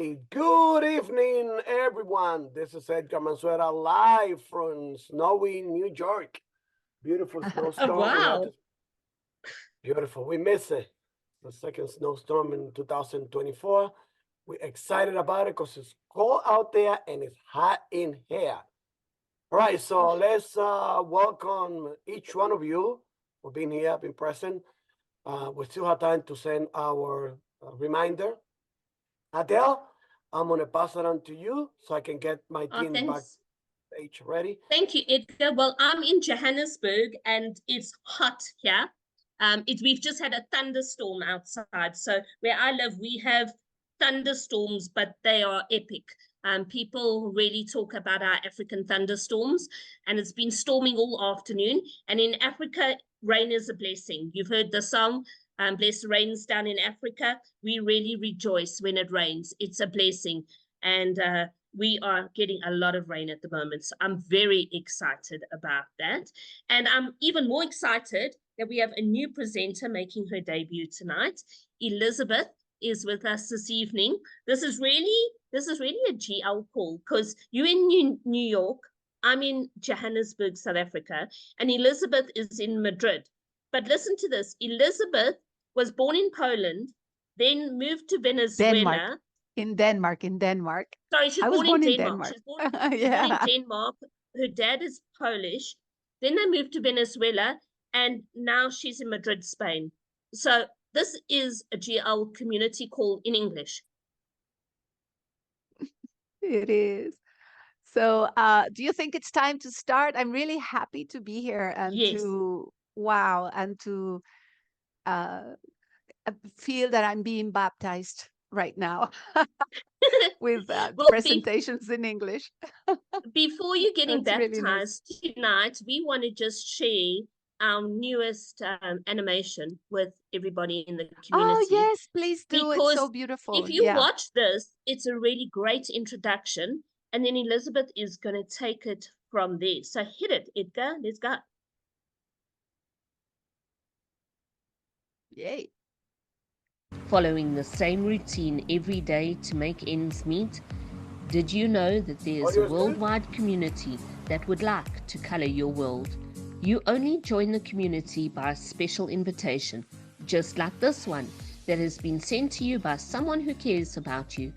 Good evening, everyone. This is Edgar Manzueta live from snowy New York. Beautiful Oh, snowstorm. We had wow. this beautiful. We miss it. The second snowstorm in 2024. We're excited about it because it's cold out there and it's hot in here. All right, so let's welcome each one of you for being here, being present. We still have time to send our reminder. Adele, I'm gonna pass it on to you so I can get my Oh, team thanks. backstage ready. Thank you, Edgar. Well, I'm in Johannesburg and it's hot here. We've just had a thunderstorm outside. So where I live, we have thunderstorms, but they are epic. People really talk about our African thunderstorms, and it's been storming all afternoon. And in Africa, rain is a blessing. You've heard the song, Bless the Rains down in Africa. We really rejoice when it rains. It's a blessing. And we are getting a lot of rain at the moment. So I'm very excited about that. And I'm even more excited that we have a new presenter making her debut tonight. Elizabeth is with us this evening. This is really a GL call because you're in New York, I'm in Johannesburg, South Africa, and Elizabeth is in Madrid. But listen to this. Elizabeth was born in Poland, then moved to Denmark. Venezuela. In Denmark. Sorry, she's I was born in born in Denmark. Denmark. She's born in Yeah. Denmark. Her dad is Polish. Then they moved to Venezuela, and now she's in Madrid, Spain. So this is a GL community call in English. It is. So, do you think it's time to start? I'm really happy to be here and Yes. to uh, feel that I'm being baptized right now with Well, presentations in English. before you're getting That's really nice. baptized tonight, we want to just share our newest animation with everybody in the community. Oh, yes, please do. It's so Because beautiful. if you Yeah. watch this, it's a really great introduction. And then Elizabeth is going to take it from there. So hit it, Edgar. Let's go. Yay. Following the same routine every day to make ends meet, did you know that there's a worldwide community that would like to color your world? You only join the community by a special invitation, just like this one, that has been sent to you by someone who cares about you.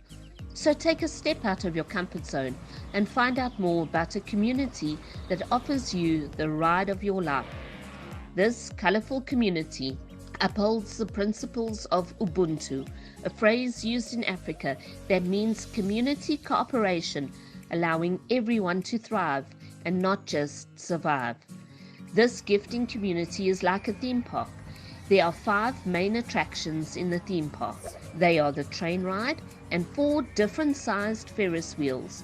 So take a step out of your comfort zone and find out more about a community that offers you the ride of your life. This colorful community upholds the principles of Ubuntu, a phrase used in Africa that means community cooperation, allowing everyone to thrive and not just survive. This gifting community is like a theme park. There are 5 main attractions in the theme park. They are the train ride and 4 different sized Ferris wheels.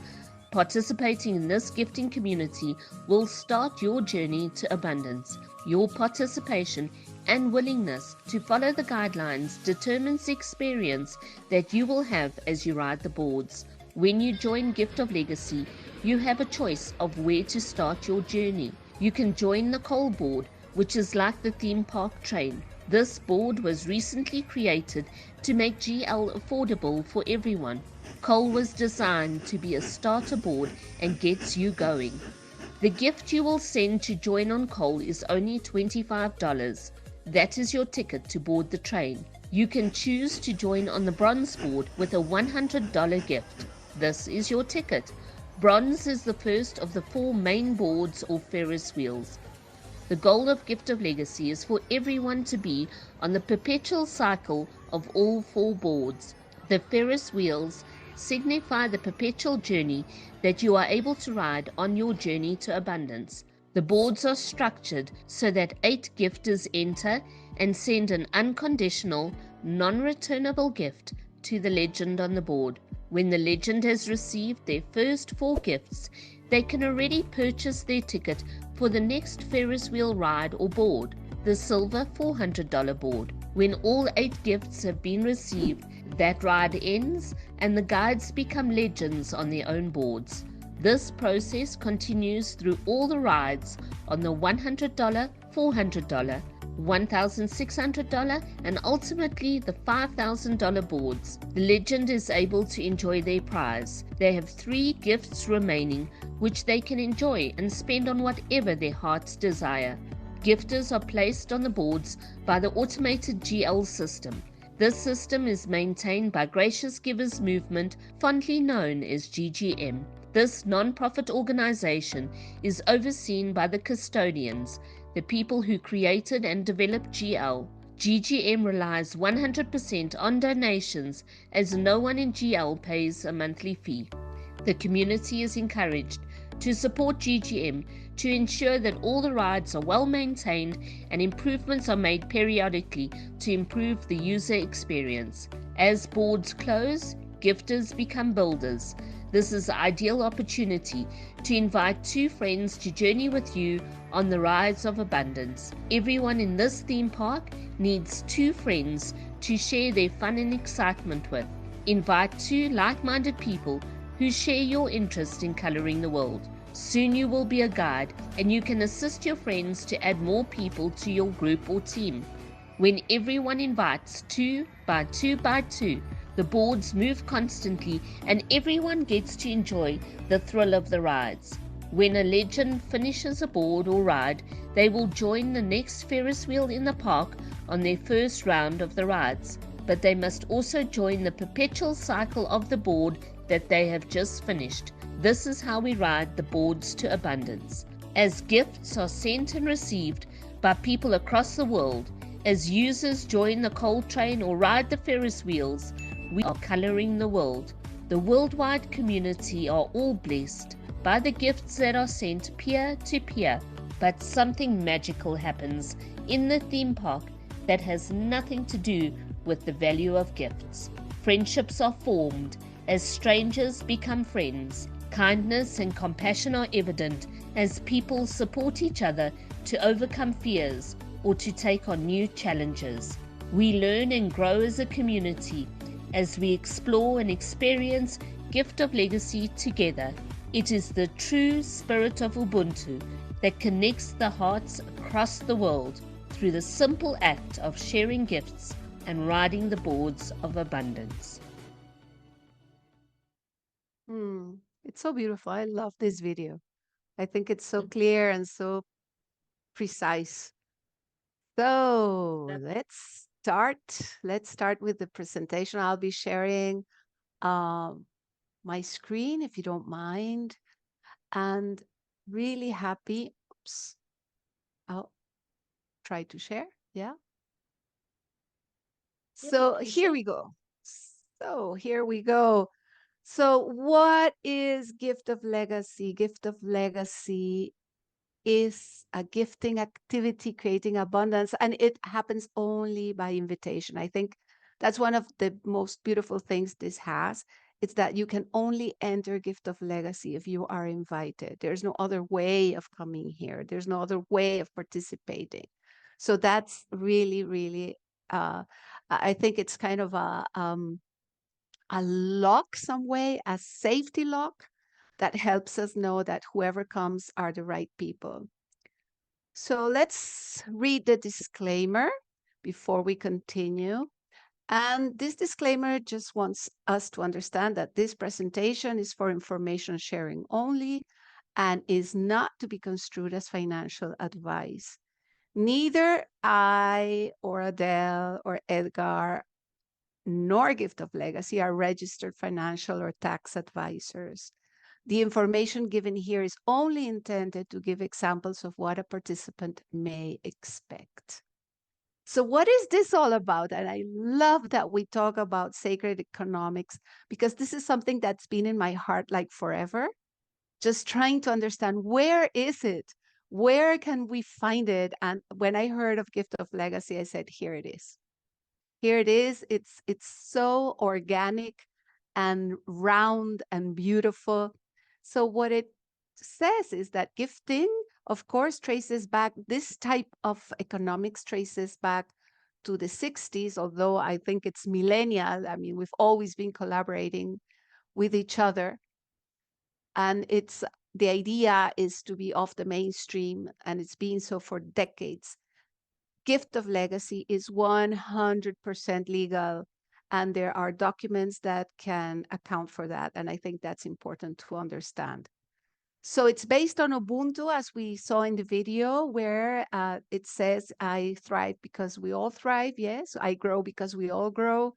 Participating in this gifting community will start your journey to abundance. Your participation and willingness to follow the guidelines determines the experience that you will have as you ride the boards. When you join Gift of Legacy, you have a choice of where to start your journey. You can join the Coal Board, which is like the theme park train. This board was recently created to make GL affordable for everyone. Coal was designed to be a starter board and gets you going. The gift you will send to join on Coal is only $25. That is your ticket to board the train. You can choose to join on the Bronze board with a $100 gift. This is your ticket. Bronze is the first of the 4 main boards or Ferris wheels. The goal of Gift of Legacy is for everyone to be on the perpetual cycle of all 4 boards. The Ferris wheels signify the perpetual journey that you are able to ride on your journey to abundance. The boards are structured so that 8 gifters enter and send an unconditional, non-returnable gift to the legend on the board. When the legend has received their first 4 gifts, they can already purchase their ticket for the next Ferris wheel ride or board, the silver $400 board. When all 8 gifts have been received, that ride ends and the guides become legends on their own boards. This process continues through all the rides on the $100, $400, $1,600, and ultimately the $5,000 boards. The legend is able to enjoy their prize. They have 3 gifts remaining, which they can enjoy and spend on whatever their hearts desire. Gifters are placed on the boards by the automated GL system. This system is maintained by Gracious Givers Movement, fondly known as GGM. This non-profit organization is overseen by the custodians, the people who created and developed GL. GGM relies 100% on donations, as no one in GL pays a monthly fee. The community is encouraged to support GGM to ensure that all the rides are well maintained and improvements are made periodically to improve the user experience. As boards close, gifters become builders. This is the ideal opportunity to invite 2 friends to journey with you on the rides of abundance. Everyone in this theme park needs 2 friends to share their fun and excitement with. Invite 2 like-minded people who share your interest in coloring the world. Soon you will be a guide, and you can assist your friends to add more people to your group or team. When everyone invites 2 by 2 by 2, the boards move constantly and everyone gets to enjoy the thrill of the rides. When a legend finishes a board or ride, they will join the next Ferris wheel in the park on their first round of the rides. But they must also join the perpetual cycle of the board that they have just finished. This is how we ride the boards to abundance. As gifts are sent and received by people across the world, as users join the coal train or ride the Ferris wheels, we are coloring the world. The worldwide community are all blessed by the gifts that are sent peer to peer. But something magical happens in the theme park that has nothing to do with the value of gifts. Friendships are formed as strangers become friends. Kindness and compassion are evident as people support each other to overcome fears or to take on new challenges. We learn and grow as a community as we explore and experience Gift of Legacy together. It is the true spirit of Ubuntu that connects the hearts across the world through the simple act of sharing gifts and riding the boards of abundance. It's so beautiful. I love this video. I think it's so clear and so precise. So let's start. Let's start with the presentation. I'll be sharing my screen, if you don't mind, and really happy. Oops. I'll try to share. Yeah. So here we go. So what is Gift of Legacy? Gift of Legacy is a gifting activity creating abundance, and it happens only by invitation. I think that's one of the most beautiful things this has. It's that you can only enter Gift of Legacy if you are invited. There's no other way of coming here. There's no other way of participating. So that's really, really, I think it's kind of a lock some way, a safety lock that helps us know that whoever comes are the right people. So let's read the disclaimer before we continue. And this disclaimer just wants us to understand that this presentation is for information sharing only and is not to be construed as financial advice. Neither I or Adele or Edgar nor Gift of Legacy are registered financial or tax advisors. The information given here is only intended to give examples of what a participant may expect. So what is this all about? And I love that we talk about sacred economics, because this is something that's been in my heart like forever, just trying to understand, where is it? Where can we find it? And when I heard of Gift of Legacy, I said, here it is. Here it is. It's so organic and round and beautiful. So what it says is that gifting, of course, traces back, this type of economics traces back to the 60s, although I think it's millennial. I mean, we've always been collaborating with each other. And the idea is to be off the mainstream, and it's been so for decades. gift of legacy is 100% legal, and there are documents that can account for that. And I think that's important to understand. So it's based on Ubuntu, as we saw in the video, where it says, I thrive because we all thrive. Yes, I grow because we all grow.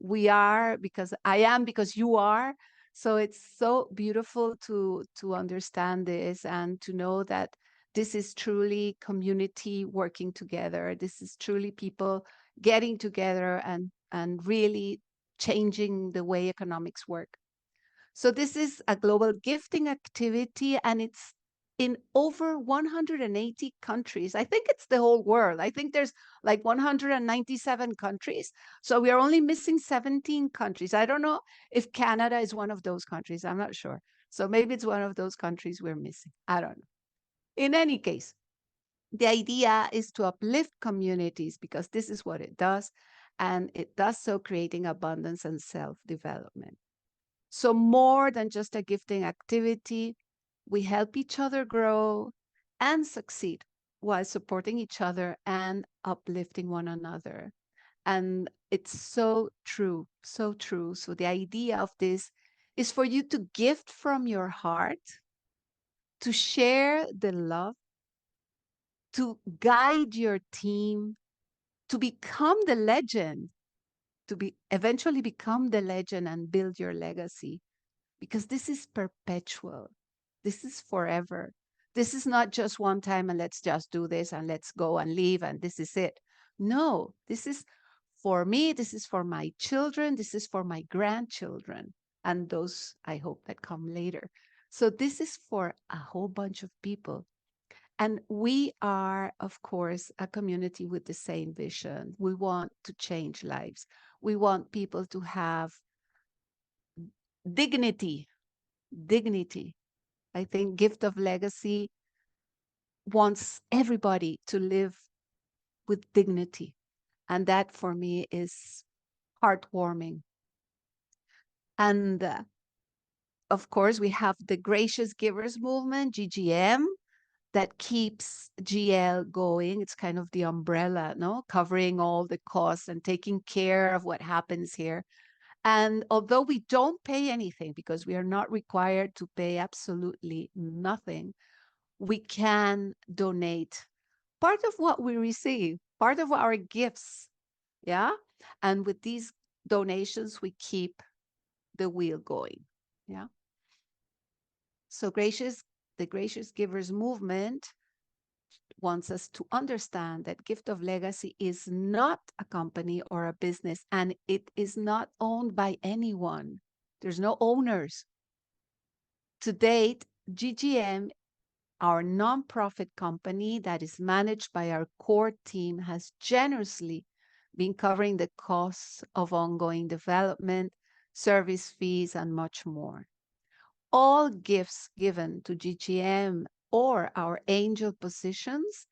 We are because I am because you are. So it's so beautiful to understand this and to know that this is truly community working together. This is truly people getting together and really changing the way economics work. So this is a global gifting activity, and it's in over 180 countries. I think it's the whole world. I think there's like 197 countries. So we are only missing 17 countries. I don't know if Canada is one of those countries. I'm not sure. So maybe it's one of those countries we're missing. I don't know. In any case, the idea is to uplift communities because this is what it does. And it does so creating abundance and self-development. So more than just a gifting activity, we help each other grow and succeed while supporting each other and uplifting one another. And it's so true, so true. So the idea of this is for you to gift from your heart, to share the love, to guide your team, to become the legend, to eventually become the legend and build your legacy. Because this is perpetual. This is forever. This is not just one time and let's just do this and let's go and leave and this is it. No, this is for me. This is for my children. This is for my grandchildren and those I hope that come later. So this is for a whole bunch of people. And we are, of course, a community with the same vision. We want to change lives. We want people to have dignity. I think Gift of Legacy wants everybody to live with dignity. And that for me is heartwarming. And of course, we have the Gracious Givers Movement, GGM, that keeps GL going. It's kind of the umbrella, no, covering all the costs and taking care of what happens here. And although we don't pay anything because we are not required to pay absolutely nothing, we can donate part of what we receive, part of our gifts. Yeah. And with these donations, we keep the wheel going. Yeah. So the Gracious Givers Movement wants us to understand that Gift of Legacy is not a company or a business, and it is not owned by anyone. There's no owners. To date, GGM, our nonprofit company that is managed by our core team, has generously been covering the costs of ongoing development, service fees, and much more. All gifts given to GGM or our angel positions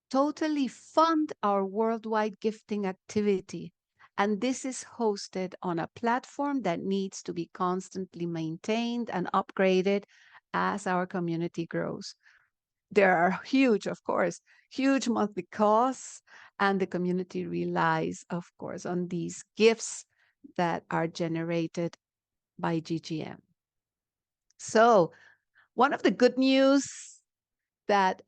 totally fund our worldwide gifting activity. And this is hosted on a platform that needs to be constantly maintained and upgraded as our community grows. There are huge, of course, huge monthly costs, and the community relies, of course, on these gifts that are generated by GGM. So one of the good news that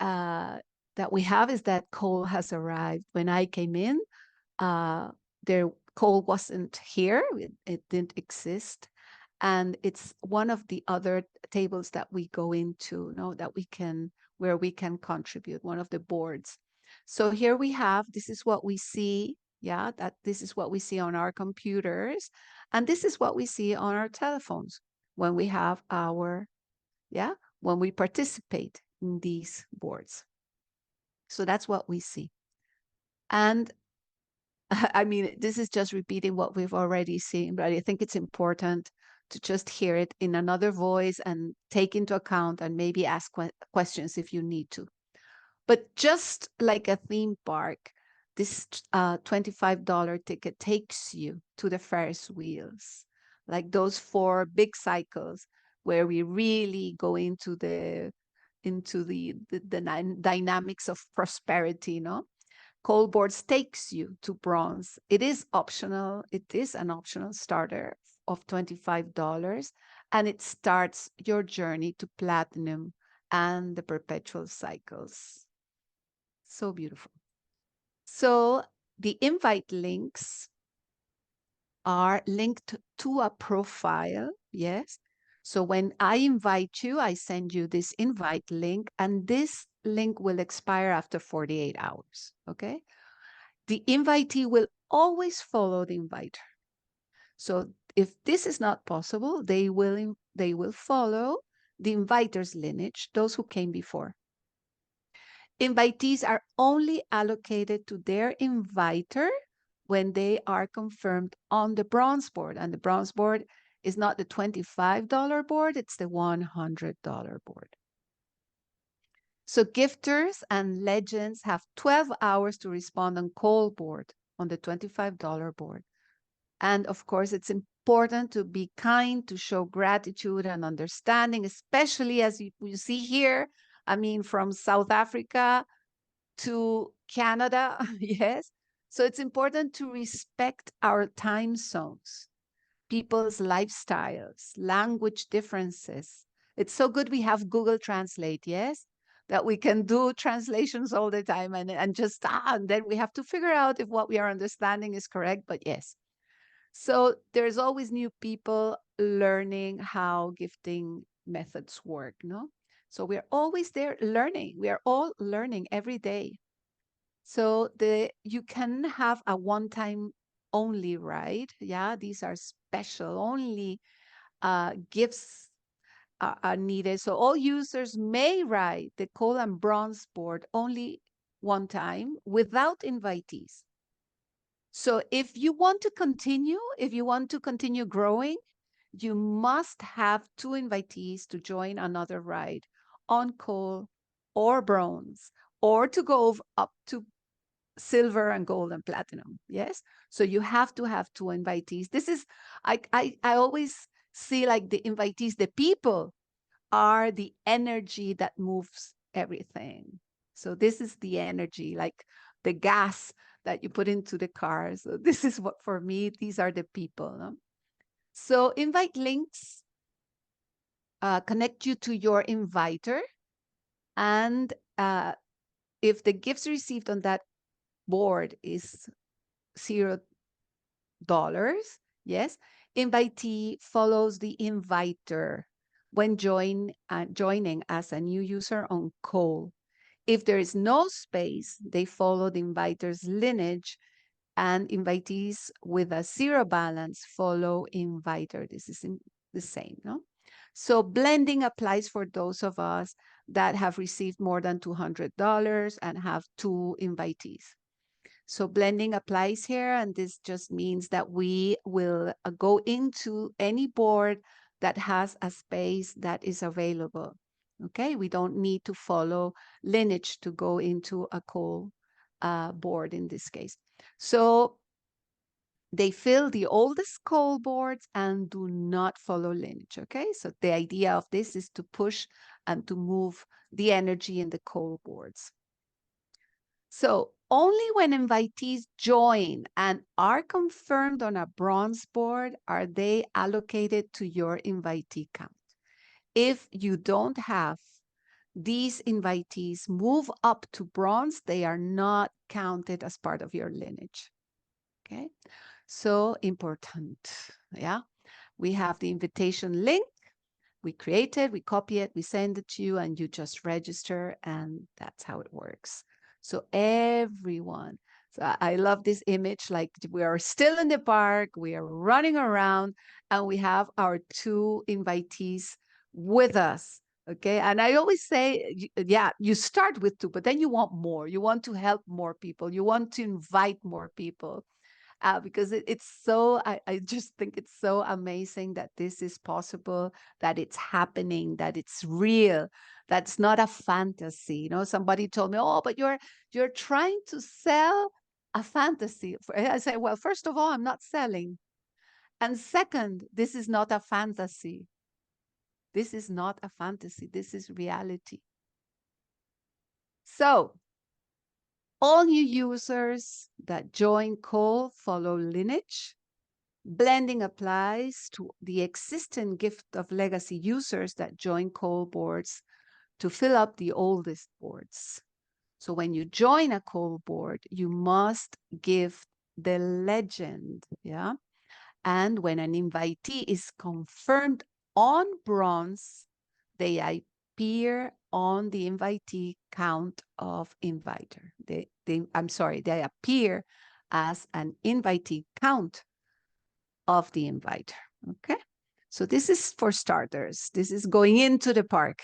we have is that coal has arrived. When I came in, coal wasn't here. It didn't exist. And it's one of the other tables that we go into, where we can contribute, one of the boards. So here we have, this is what we see. Yeah, this is what we see on our computers. And this is what we see on our telephones when we have when we participate in these boards. So that's what we see. And I mean, this is just repeating what we've already seen, but I think it's important to just hear it in another voice and take into account and maybe ask questions if you need to. But just like a theme park, this $25 ticket takes you to the Ferris wheels, like those 4 big cycles where we really go into the dynamics of prosperity, Coal Boards takes you to bronze. It is optional. It is an optional starter of $25, and it starts your journey to platinum and the perpetual cycles. So beautiful. So the invite links are linked to a profile, yes? So when I invite you, I send you this invite link, and this link will expire after 48 hours, okay? The invitee will always follow the inviter. So if this is not possible, they will follow the inviter's lineage, those who came before. Invitees are only allocated to their inviter when they are confirmed on the bronze board. And the bronze board is not the $25 board, it's the $100 board. So gifters and legends have 12 hours to respond on coal board, on the $25 board. And of course, it's important to be kind, to show gratitude and understanding, especially as you see here, I mean, from South Africa to Canada, yes. So it's important to respect our time zones, people's lifestyles, language differences. It's so good we have Google Translate, yes, that we can do translations all the time and just, and then we have to figure out if what we are understanding is correct, but yes. So there's always new people learning how gifting methods work, no? So we're always there learning. We are all learning every day. So you can have a one-time only ride. Yeah, these are special. Only gifts are needed. So all users may ride the coal and bronze board only one time without invitees. So if you want to continue growing, you must have 2 invitees to join another ride on coal or bronze, or to go up to silver and gold and platinum. Yes. So you have to have 2 invitees. This is, I always see like the invitees, the people are the energy that moves everything. So this is the energy, like the gas that you put into the car. So this is what, for me, these are the people. No? So invite links connect you to your inviter. And if the gifts received on that board is $0, yes, invitee follows the inviter when joining as a new user on coal. If there is no space, they follow the inviter's lineage, and invitees with a 0 balance follow inviter. This is the same, no? So blending applies for those of us that have received more than $200 and have 2 invitees. So blending applies here, and this just means that we will go into any board that has a space that is available. Okay, we don't need to follow lineage to go into a coal board in this case. So they fill the oldest coal boards and do not follow lineage, okay? So the idea of this is to push and to move the energy in the coal boards. So only when invitees join and are confirmed on a bronze board are they allocated to your invitee count. If you don't have these invitees move up to bronze, they are not counted as part of your lineage. Okay, so important. Yeah, we have the invitation link. We create it, we copy it, we send it to you, and you just register, and that's how it works. So everyone, so I love this image, like we are still in the park, we are running around, and we have our 2 invitees with us. Okay, and I always say, yeah, you start with 2, but then you want more. You want to help more people. You want to invite more people. Because it's so, I just think it's so amazing that this is possible, that it's happening, that it's real, that's not a fantasy. You know, somebody told me, oh, but you're trying to sell a fantasy. I say, well, first of all, I'm not selling. And second, this is not a fantasy. This is not a fantasy. This is reality. So All new users that join Cole follow lineage. Blending applies to the existing Gift of Legacy users that join Cole boards to fill up the oldest boards. So when you join a Cole board, you must give the legend, yeah? And when an invitee is confirmed on bronze, they appear on the invitee count of inviter. They appear as an invitee count of the inviter, okay? So this is for starters. This is going into the park,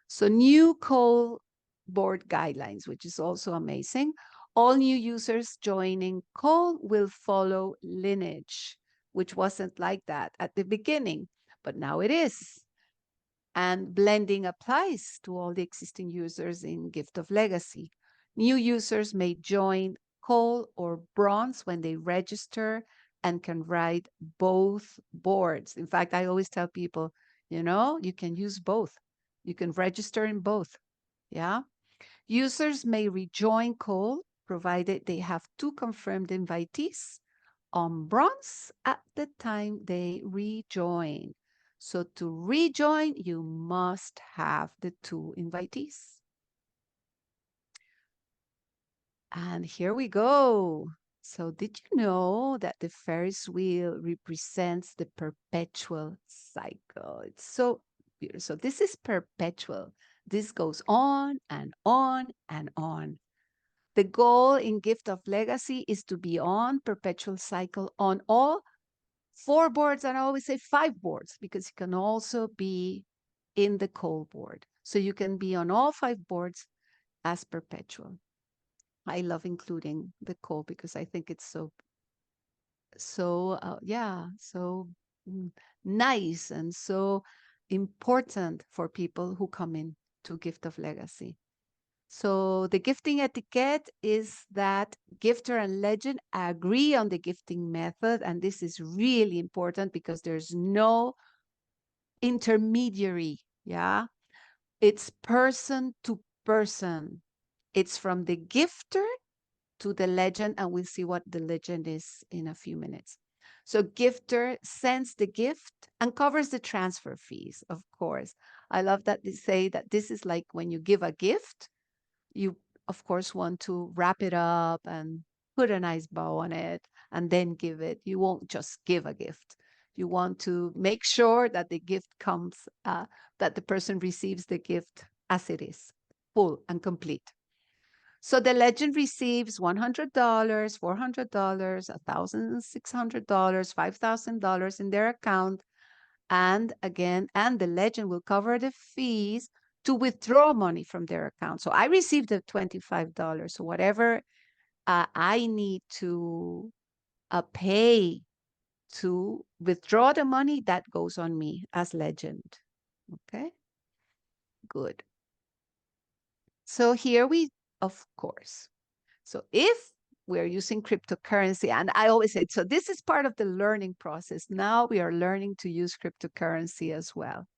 So new Cole board guidelines, which is also amazing. All new users joining Cole will follow lineage, which wasn't like that at the beginning, but now it is. And blending applies to all the existing users in Gift of Legacy. New users may join Cole or Bronze when they register and can ride both boards. In fact, I always tell people, you know, you can use both. You can register in both. Yeah. Users may rejoin Cole provided they have 2 confirmed invitees on Bronze at the time they rejoin. So to rejoin, you must have the 2 invitees. And here we go. So did you know that the Ferris wheel represents the perpetual cycle? It's so beautiful. So this is perpetual. This goes on and on and on. The goal in Gift of Legacy is to be on perpetual cycle on all 4 boards, and I always say 5 boards, because you can also be in the Cole board. So you can be on all 5 boards as perpetual. I love including the Cole because I think it's so nice and so important for people who come in to Gift of Legacy. So the gifting etiquette is that gifter and legend agree on the gifting method. And this is really important because there's no intermediary. Yeah. It's person to person. It's from the gifter to the legend. And we'll see what the legend is in a few minutes. So gifter sends the gift and covers the transfer fees, of course. I love that they say that this is like when you give a gift, you, of course, want to wrap it up and put a nice bow on it and then give it. You won't just give a gift. You want to make sure that the gift comes, that the person receives the gift as it is, full and complete. So the legend receives $100, $400, $1,600, $5,000 in their account. And again, and the legend will cover the fees to withdraw money from their account. So I received the $25. So whatever I need to pay to withdraw the money, that goes on me as legend. Okay, good. So here we, of course, so if we're using cryptocurrency, and I always say, so this is part of the learning process. Now we are learning to use cryptocurrency as well.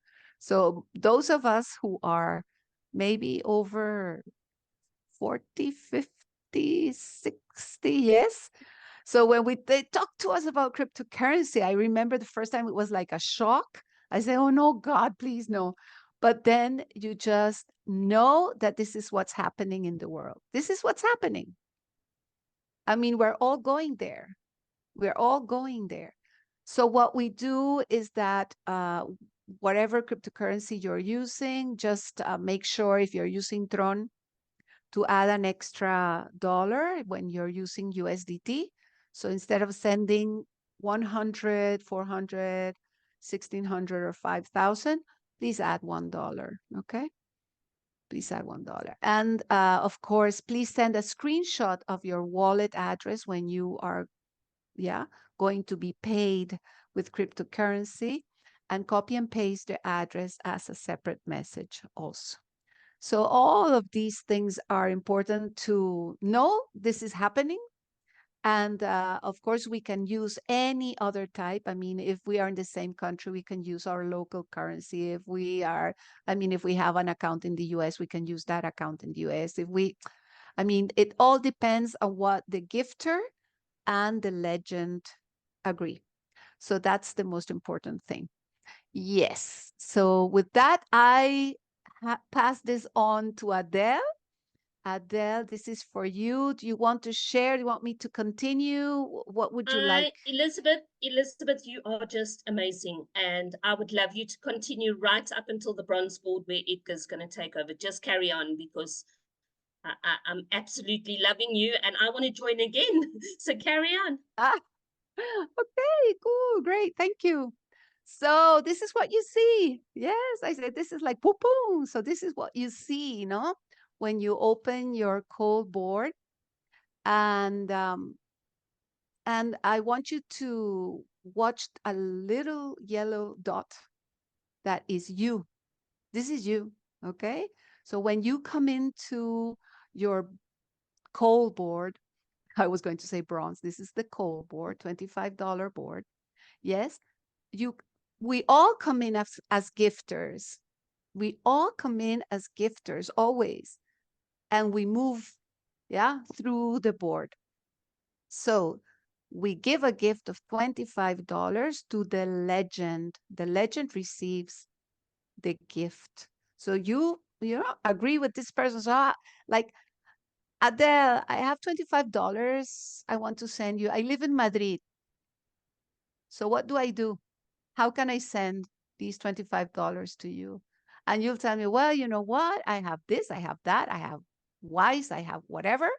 So those of us who are maybe over 40, 50, 60, yes. So when they talk to us about cryptocurrency, I remember the first time it was like a shock. I say, oh no, God, please no. But then you just know that this is what's happening in the world. This is what's happening. I mean, we're all going there. We're all going there. So what we do is that whatever cryptocurrency you're using, just make sure if you're using Tron to add an extra dollar when you're using USDT. So instead of sending 100, 400, 1,600, or 5,000, please add $1, okay? Please add $1. And of course, please send a screenshot of your wallet address when you are going to be paid with cryptocurrency, and copy and paste the address as a separate message also. So all of these things are important to know. This is happening. And of course, we can use any other type. I mean, if we are in the same country, we can use our local currency. If we are, I mean, if we have an account in the US, we can use that account in the US. If we, I mean, it all depends on what the gifter and the legend agree. So that's the most important thing. Yes. So with that, I pass this on to Adele. Adele, this is for you. Do you want to share? Do you want me to continue? What would you like? Elizabeth, you are just amazing. And I would love you to continue right up until the bronze board where Edgar's going to take over. Just carry on because I'm absolutely loving you and I want to join again. So carry on. Ah, okay, cool, great, thank you. So this is what you see. Yes, I said this is like boom, boom. So this is what you see, you know, when you open your cold board. And I want you to watch a little yellow dot. That is you. This is you, okay? So when you come into your cold board, I was going to say bronze. This is the cold board, $25 board. Yes, we all come in as gifters. We all come in as gifters always. And we move, yeah, through the board. So we give a gift of $25 to the legend. The legend receives the gift. So you know, agree with this person. So like, Adele, I have $25 I want to send you. I live in Madrid. So what do I do? How can I send these $25 to you? And you'll tell me, well, you know what? I have this, I have that, I have Wise, I have whatever.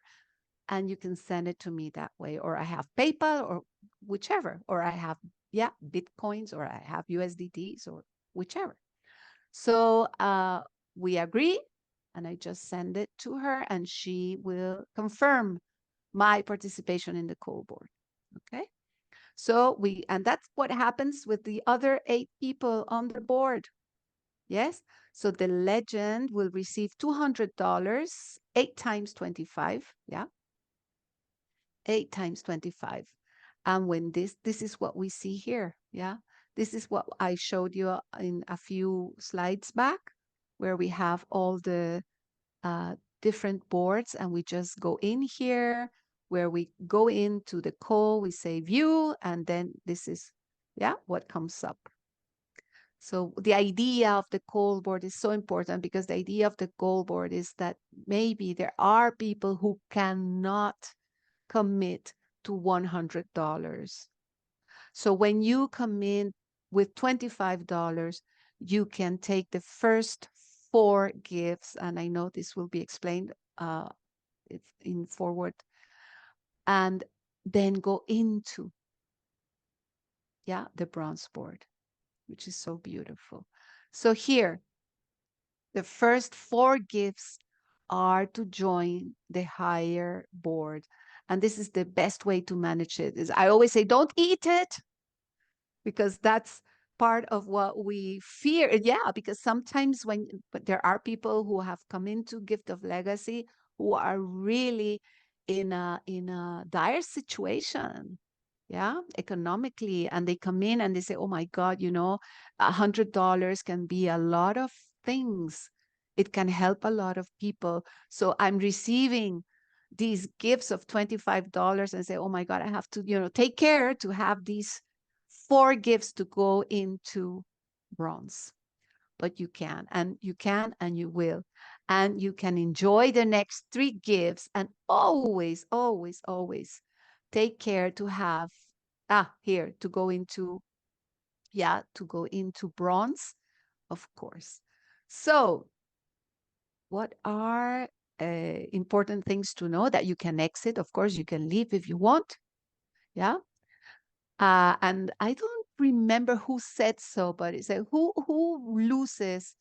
And you can send it to me that way. Or I have PayPal or whichever. Or I have, yeah, Bitcoins or I have USDTs or whichever. So we agree and I just send it to her and she will confirm my participation in the cold board. Okay. So and that's what happens with the other 8 people on the board. Yes. So the legend will receive $200, 8 times 25. Yeah. 8 times 25. And when this is what we see here. Yeah. This is what I showed you in a few slides back, where we have all the different boards and we just go in here, where we go into the call, we say view, and then this is, yeah, what comes up. So the idea of the call board is so important because the idea of the call board is that maybe there are people who cannot commit to $100. So when you come in with $25, you can take the first 4 gifts, and I know this will be explained in forward, and then go into, yeah, the bronze board, which is so beautiful. So here, the first 4 gifts are to join the higher board. And this is the best way to manage it. Is I always say, don't eat it, because that's part of what we fear. Yeah, because sometimes but there are people who have come into Gift of Legacy who are really in a dire situation, yeah, economically, and they come in and they say, oh my God, you know, $100 can be a lot of things. It can help a lot of people. So I'm receiving these gifts of $25 and say, oh my God, I have to, you know, take care to have these 4 gifts to go into bronze. But you can, and you will. And you can enjoy the next 3 gifts and always, always, always take care to have, here, to go into, yeah, to go into bronze, of course. So what are important things to know? That you can exit. Of course, you can leave if you want. Yeah. And I don't remember who said so, but it said, who loses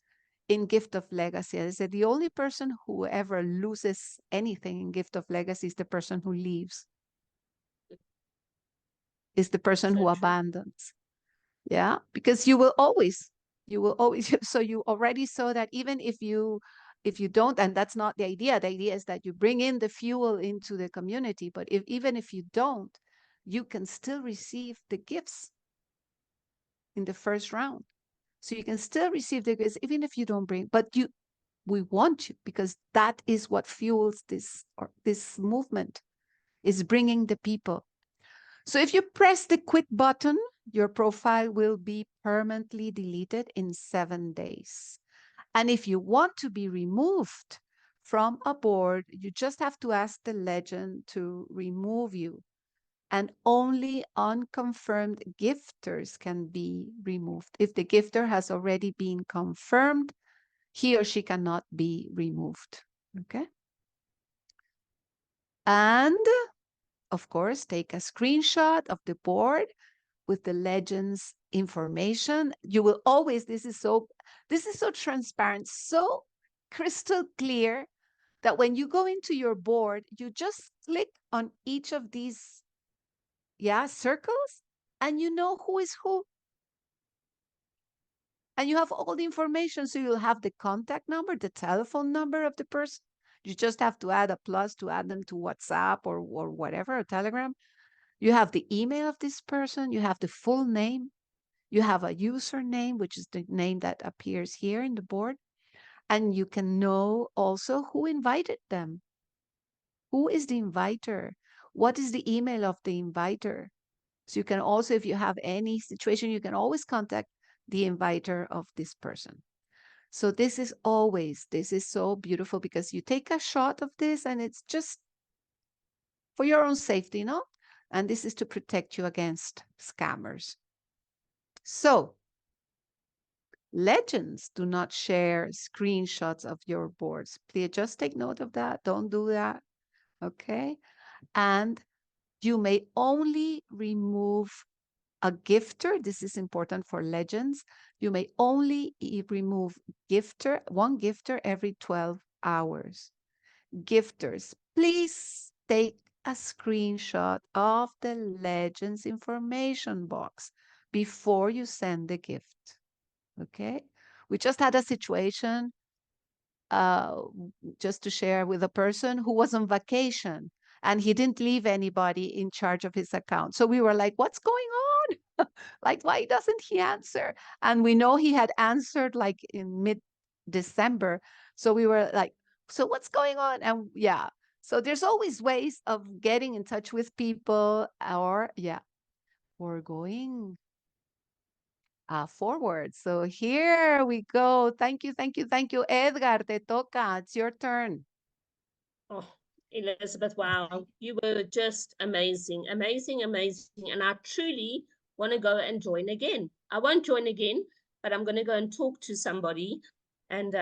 in Gift of Legacy? I said, the only person who ever loses anything in Gift of Legacy is the person who leaves. Is the person who abandons. Yeah, because you will always, so you already saw that even if you if you don't, and that's not the idea is that you bring in the fuel into the community, but even if you don't, you can still receive the gifts in the first round. So you can still receive the gifts even if you don't bring, but we want you, because that is what fuels this movement, is bringing the people. So if you press the quit button, your profile will be permanently deleted in 7 days. And if you want to be removed from a board, you just have to ask the legend to remove you. And only unconfirmed gifters can be removed. If the gifter has already been confirmed, he or she cannot be removed. Okay? And of course, take a screenshot of the board with the legend's information. You will always, this is so transparent, so crystal clear, that when you go into your board, you just click on each of these circles, and you know who is who. And you have all the information. So you'll have the contact number, the telephone number of the person. You just have to add a plus to add them to WhatsApp or whatever, or Telegram. You have the email of this person. You have the full name. You have a username, which is the name that appears here in the board. And you can know also who invited them. Who is the inviter? What is the email of the inviter? So you can also, if you have any situation, you can always contact the inviter of this person. So this is so beautiful, because you take a shot of this and it's just for your own safety, no? And this is to protect you against scammers. So legends do not share screenshots of your boards. Please just take note of that. Don't do that. Okay. And you may only remove a gifter. This is important for legends. You may only remove one gifter every 12 hours. Gifters, please take a screenshot of the legend's information box before you send the gift. Okay? We just had a situation just to share with a person who was on vacation, and he didn't leave anybody in charge of his account. So we were like, what's going on? Like, why doesn't he answer? And we know he had answered like in mid-December. So we were like, so what's going on? And so there's always ways of getting in touch with people, or we're going forward. So here we go. Thank you. Edgar, te toca. It's your turn. Oh, Elizabeth, wow. You were just amazing. And I truly want to go and join again. I won't join again, but I'm going to go and talk to somebody and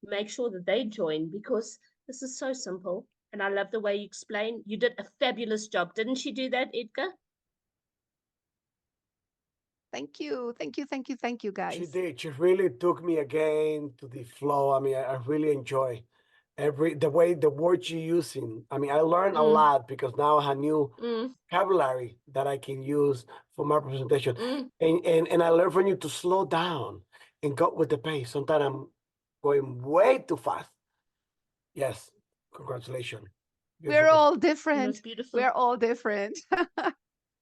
make sure that they join, because this is so simple. And I love the way you explain. You did a fabulous job. Didn't you do that, Edgar? Thank you, guys. She did. She really took me again to the flow. I mean, I really enjoy the way the words you're using. I mean, I learned a lot, because now I have new vocabulary that I can use for my presentation. And I learned from you to slow down and go with the pace. Sometimes I'm going way too fast. Yes, congratulations. We're all different. Beautiful. We're all different.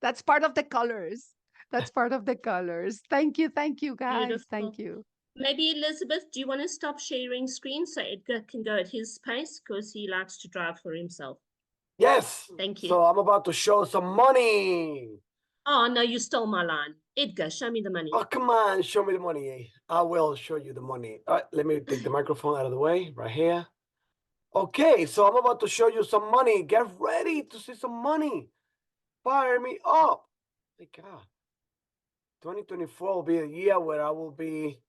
That's part of the colors. Thank you, guys. Beautiful. Thank you. Maybe Elizabeth, do you want to stop sharing screen so Edgar can go at his pace, because he likes to drive for himself? Yes. Thank you. So I'm about to show some money. Oh, no, you stole my line. Edgar, show me the money. Oh, come on, show me the money. I will show you the money. All right, let me take the microphone out of the way, right here. Okay, so I'm about to show you some money. Get ready to see some money. Fire me up. My God. 2024 will be a year where I will be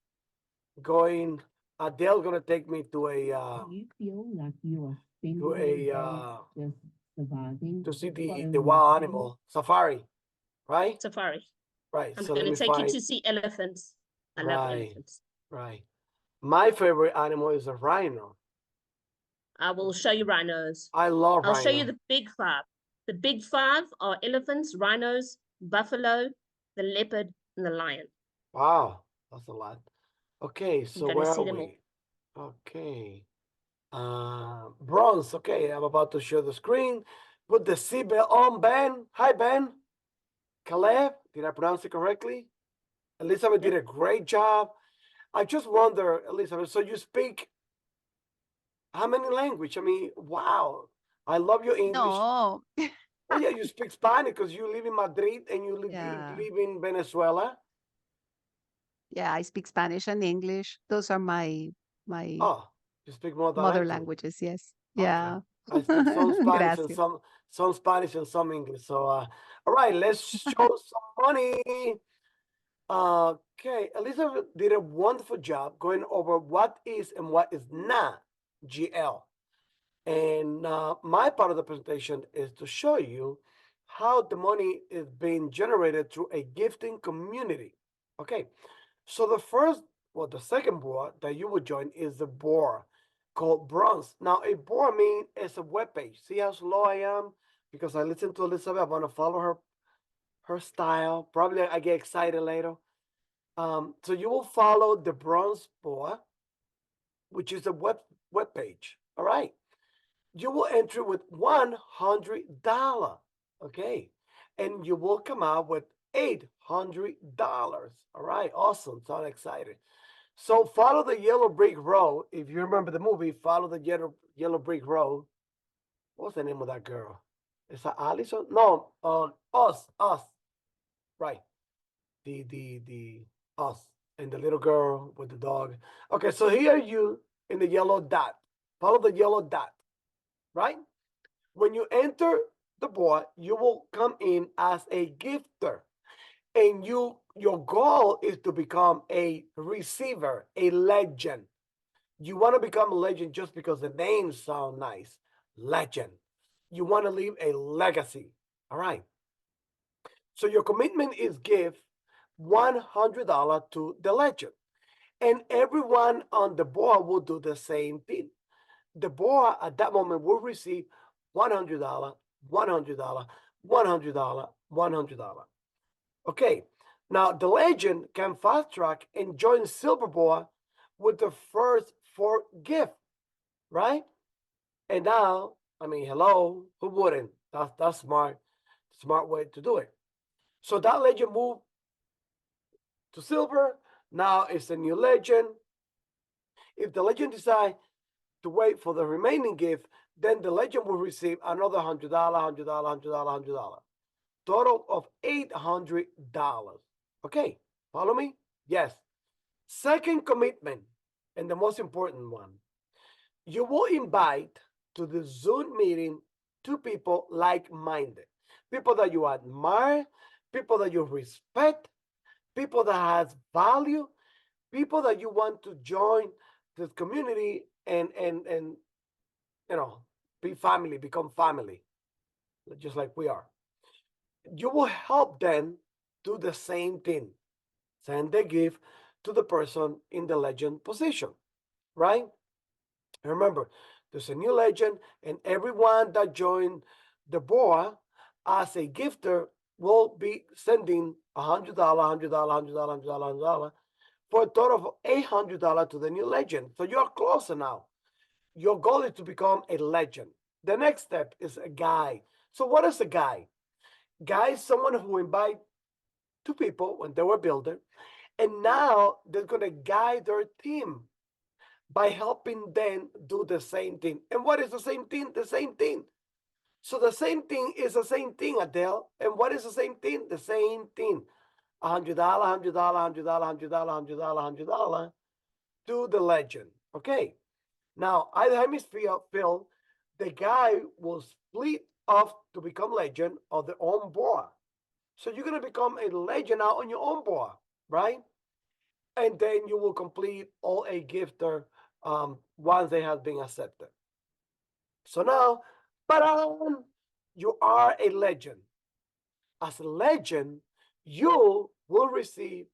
going. Adele's gonna take me to a you feel like you are to just surviving to see the wild animal safari, right? Safari. Right. I'm So going let to me take find. you to see elephants. I love elephants. Right. My favorite animal is a rhino. I will show you rhinos. I love I'll rhino. show you the big five. The big five are elephants, rhinos, buffalo, the leopard, and the lion. Wow, that's a lot. Okay, so You're where gonna see are them all. we? Okay. Bronze. Okay, I'm about to share the screen. Put the seatbelt on, Ben. Hi, Ben. Caleb, did I pronounce it correctly? Elizabeth did a great job. I just wonder, Elizabeth, so you speak how many language? I mean, wow. I love your English. No. Oh yeah, you speak Spanish because you live in Madrid and you Yeah. live in Venezuela. Yeah, I speak Spanish and English. Those are my Oh, you speak more than mother language. languages. Yes. Okay. Yeah. I speak some Spanish and Gracias. some Spanish and some English. So all right, let's show some money. Okay, Elizabeth did a wonderful job going over what is and what is not GL. And my part of the presentation is to show you how the money is being generated through a gifting community. Okay, so the second board that you would join is the board called Bronze. Now, a board means it's a web page. See how slow I am? Because I listen to Elizabeth, I want to follow her style. Probably I get excited later. So you will follow the Bronze board, which is a web page. All right. You will enter with $100. Okay. And you will come out with $800. All right. Awesome. Sound excited. So follow the yellow brick road. If you remember the movie, follow the yellow brick road. What's the name of that girl? Is that Allison? No, us. Right. The us and the little girl with the dog. Okay, so here you in the yellow dot. Follow the yellow dot, right? When you enter the board, you will come in as a gifter. And your goal is to become a receiver, a legend. You want to become a legend just because the names sound nice. Legend. You want to leave a legacy. All right. So your commitment is give $100 to the legend. And everyone on the board will do the same thing. The board at that moment will receive $100, $100, $100, $100. Okay, now the legend can fast track and join Silverboard with the first 4 gift, right? And now, I mean, hello, who wouldn't? That's smart way to do it. So that legend moved to silver. Now it's a new legend. If the legend decides to wait for the remaining gift, then the legend will receive another $100, $100, $100, $100. Total of $800. Okay, follow me? Yes. Second commitment, and the most important one, you will invite to the Zoom meeting 2 people like-minded, people that you admire, people that you respect, people that has value, people that you want to join this community and be family, become family, just like we are. You will help them do the same thing. Send the gift to the person in the legend position, right? And remember, there's a new legend, and everyone that joined the board as a gifter will be sending $100, $100, $100, $100, $100 for a total of $800 to the new legend. So you're closer now. Your goal is to become a legend. The next step is a guide. So what is a guide? Guide is someone who invite 2 people when they were builder, and now they're going to guide their team by helping them do the same thing. And what is the same thing? The same thing. So the same thing is the same thing, Adele. And what is the same thing? The same thing. $100, $100, $100, $100, $100, $100 to the legend. Okay. Now, either hemisphere fill, the guy will split off to become legend of their own board. So you're going to become a legend now on your own board, right? And then you will complete all a gifter once they have been accepted. So now, you are a legend. As a legend, you will receive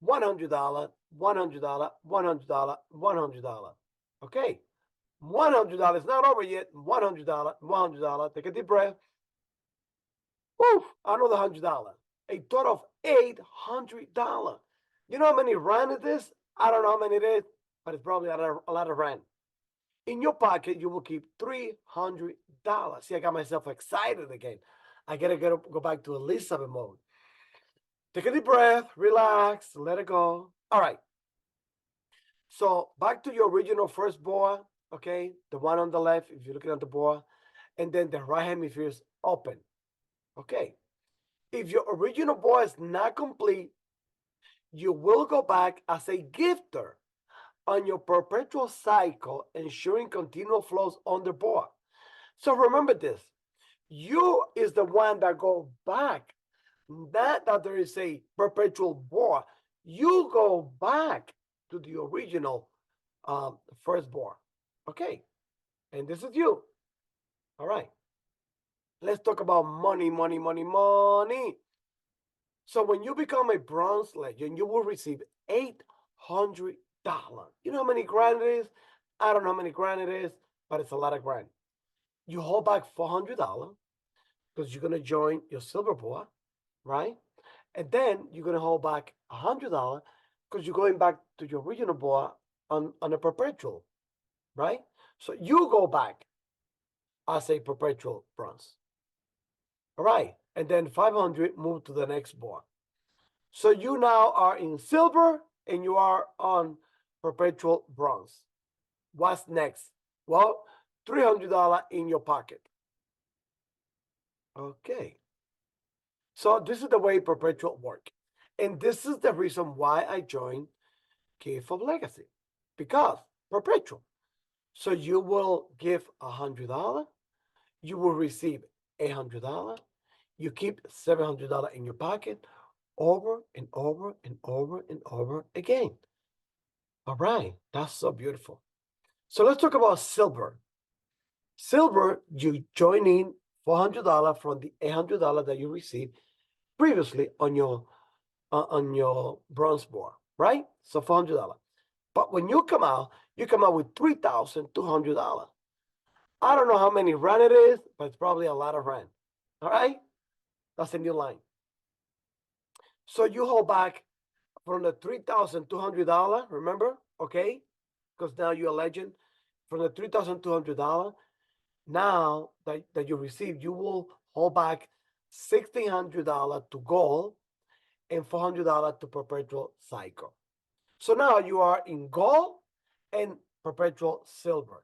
$100, $100, $100, $100. Okay, $100 is not over yet. $100, $100. Take a deep breath. Woof, another $100. A total of $800. You know how many rand it is? I don't know how many it is, but it's probably a lot of rand. In your pocket, you will keep $300. See, I got myself excited again. I gotta go back to Elizabeth mode. Take a deep breath, relax, let it go. All right. So back to your original first board, okay? The one on the left, if you're looking at the board, and then the right hemisphere is open. Okay. If your original board is not complete, you will go back as a gifter on your perpetual cycle, ensuring continual flows on the board. So remember this, you is the one that go back, not that there is a perpetual board. You go back to the original first board. Okay, and this is you. All right, let's talk about money, money, money, money. So when you become a bronze legend, you will receive $800. You know how many grand it is? I don't know how many grand it is, but it's a lot of grand. You hold back $400 because you're gonna join your silver board, right? And then you're gonna hold back $100 because you're going back to your original board on a perpetual, right? So you go back as a perpetual bronze. All right, and then 500 move to the next board. So you now are in silver and you are on perpetual bronze. What's next? Well, $300 in your pocket. Okay. So this is the way perpetual work. And this is the reason why I joined Gift of Legacy. Because perpetual. So you will give $100. You will receive $800. You keep $700 in your pocket over and over and over and over again. All right, that's so beautiful. So let's talk about silver. Silver, you join in $400 from the $800 that you received previously on your bronze board, right? So $400. But when you come out with $3,200. I don't know how many rand it is, but it's probably a lot of rand. All right, that's a new line. So you hold back from the $3,200, remember? Okay, because now you're a legend. From the $3,200, now that you receive, you will hold back $1,600 to gold and $400 to perpetual cycle. So now you are in gold and perpetual silver.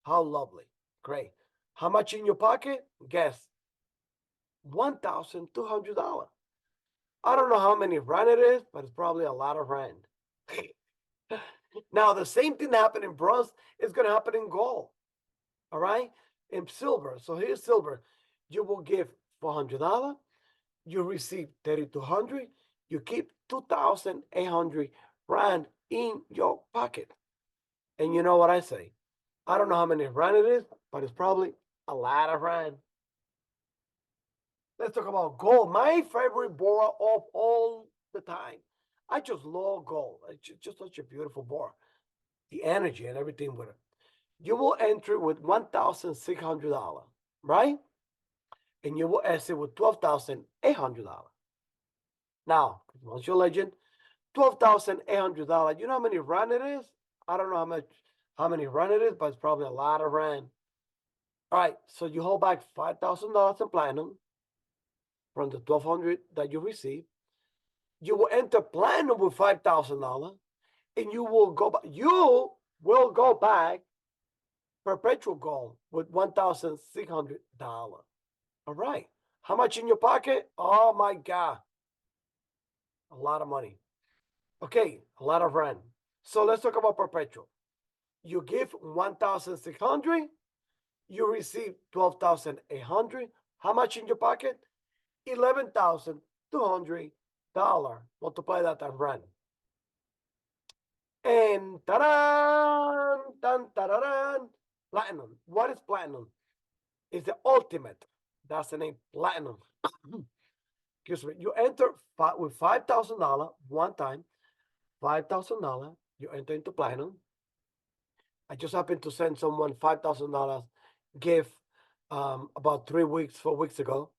How lovely. Great. How much in your pocket? Guess. $1,200. I don't know how many rand it is, but it's probably a lot of rand. Now, the same thing that happened in bronze is going to happen in gold. All right? In silver. So here's silver. You will give $400. You receive $3,200. You keep 2,800 rand in your pocket. And you know what I say? I don't know how many rand it is, but it's probably a lot of rand. Let's talk about gold. My favorite board of all the time. I just love gold. It's just such a beautiful board. The energy and everything with it. You will enter with $1,600, right? And you will exit with $12,800. Now, once you're legend, $12,800. You know how many rand it is? I don't know how many rand it is, but it's probably a lot of rand. All right, so you hold back $5,000 in platinum from the $1,200 that you receive. You will enter platinum with $5,000, and you will go back perpetual gold with $1,600. All right, how much in your pocket? Oh my God, a lot of money. Okay, a lot of rand. So let's talk about perpetual. You give 1,600, you receive 12,800. How much in your pocket? $11,200. Multiply that times rand. And ta-da! Platinum. What is platinum? It's the ultimate. That's the name, platinum. Excuse me. You enter with $5,000 one time. $5,000. You enter into platinum. I just happened to send someone $5,000 gift about 4 weeks ago.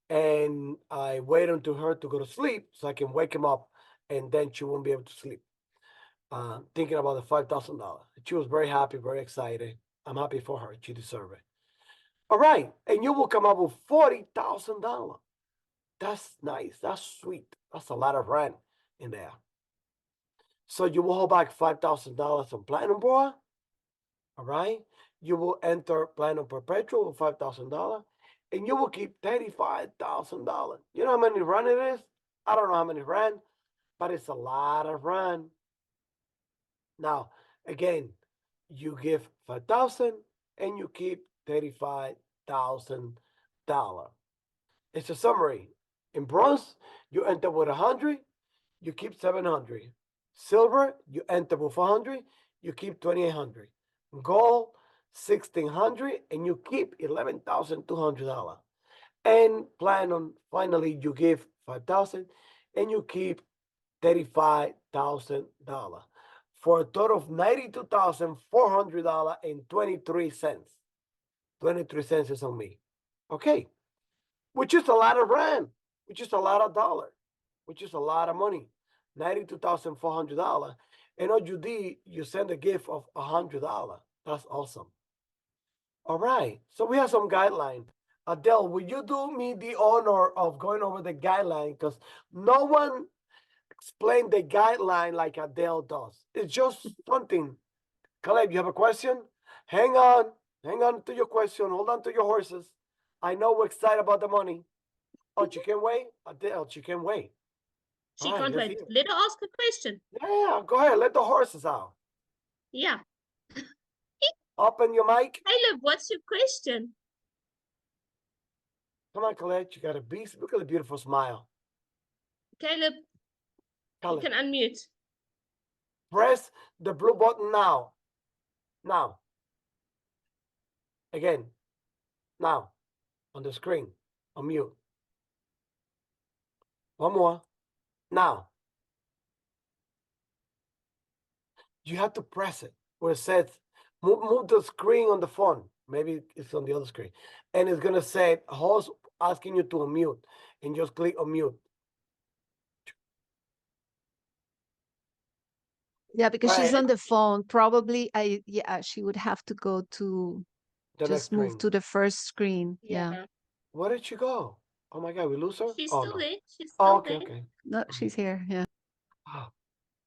And I waited until her to go to sleep so I can wake him up, and then she won't be able to sleep. thinking about the $5,000. She was very happy, very excited. I'm happy for her. She deserves it. All right, and you will come up with $40,000. That's nice. That's sweet. That's a lot of rent in there. So you will hold back $5,000 on Platinum Board. All right. You will enter Platinum Perpetual with $5,000, and you will keep $35,000. You know how many run it is? I don't know how many run, but it's a lot of run. Now, again, you give $5,000 and you keep $35,000. It's a summary. In bronze, you enter with 100, you keep 700. Silver, you enter with 100, you keep 2,800. Gold, 1,600, and you keep $11,200. And platinum, finally, you give 5,000 and you keep $35,000 for a total of $92,400.23. 23 cents is on me. Okay. Which is a lot of rand, which is a lot of dollars, which is a lot of money. $92,400. And all you did, you send a gift of $100. That's awesome. All right. So we have some guidelines. Adele, will you do me the honor of going over the guideline? Because no one explained the guideline like Adele does. It's just something. Caleb, you have a question? Hang on to your question. Hold on to your horses. I know we're excited about the money. Oh, she can wait? Adele, she can wait. She All right, can't let's wait. hear it. Let her ask a question. Yeah, go ahead. Let the horses out. Yeah. Open your mic. Caleb, what's your question? Come on, Colette. You got a beast. Look at the beautiful smile. Caleb, Caleb, you can unmute. press the blue button now. Now. Again. Now. On the screen. Unmute. One more. Now. You have to press it where it says, move the screen on the phone. Maybe it's on the other screen. And it's going to say, host asking you to unmute. And just click unmute. Yeah, because she's Right. on the phone. Probably, she would have to go to The next just move screen. to the first screen. Yeah. Where did she go? Oh my God, we lose her? She's Oh, still no. there. She's Oh, still okay, there. okay. No, she's here. Yeah. Oh,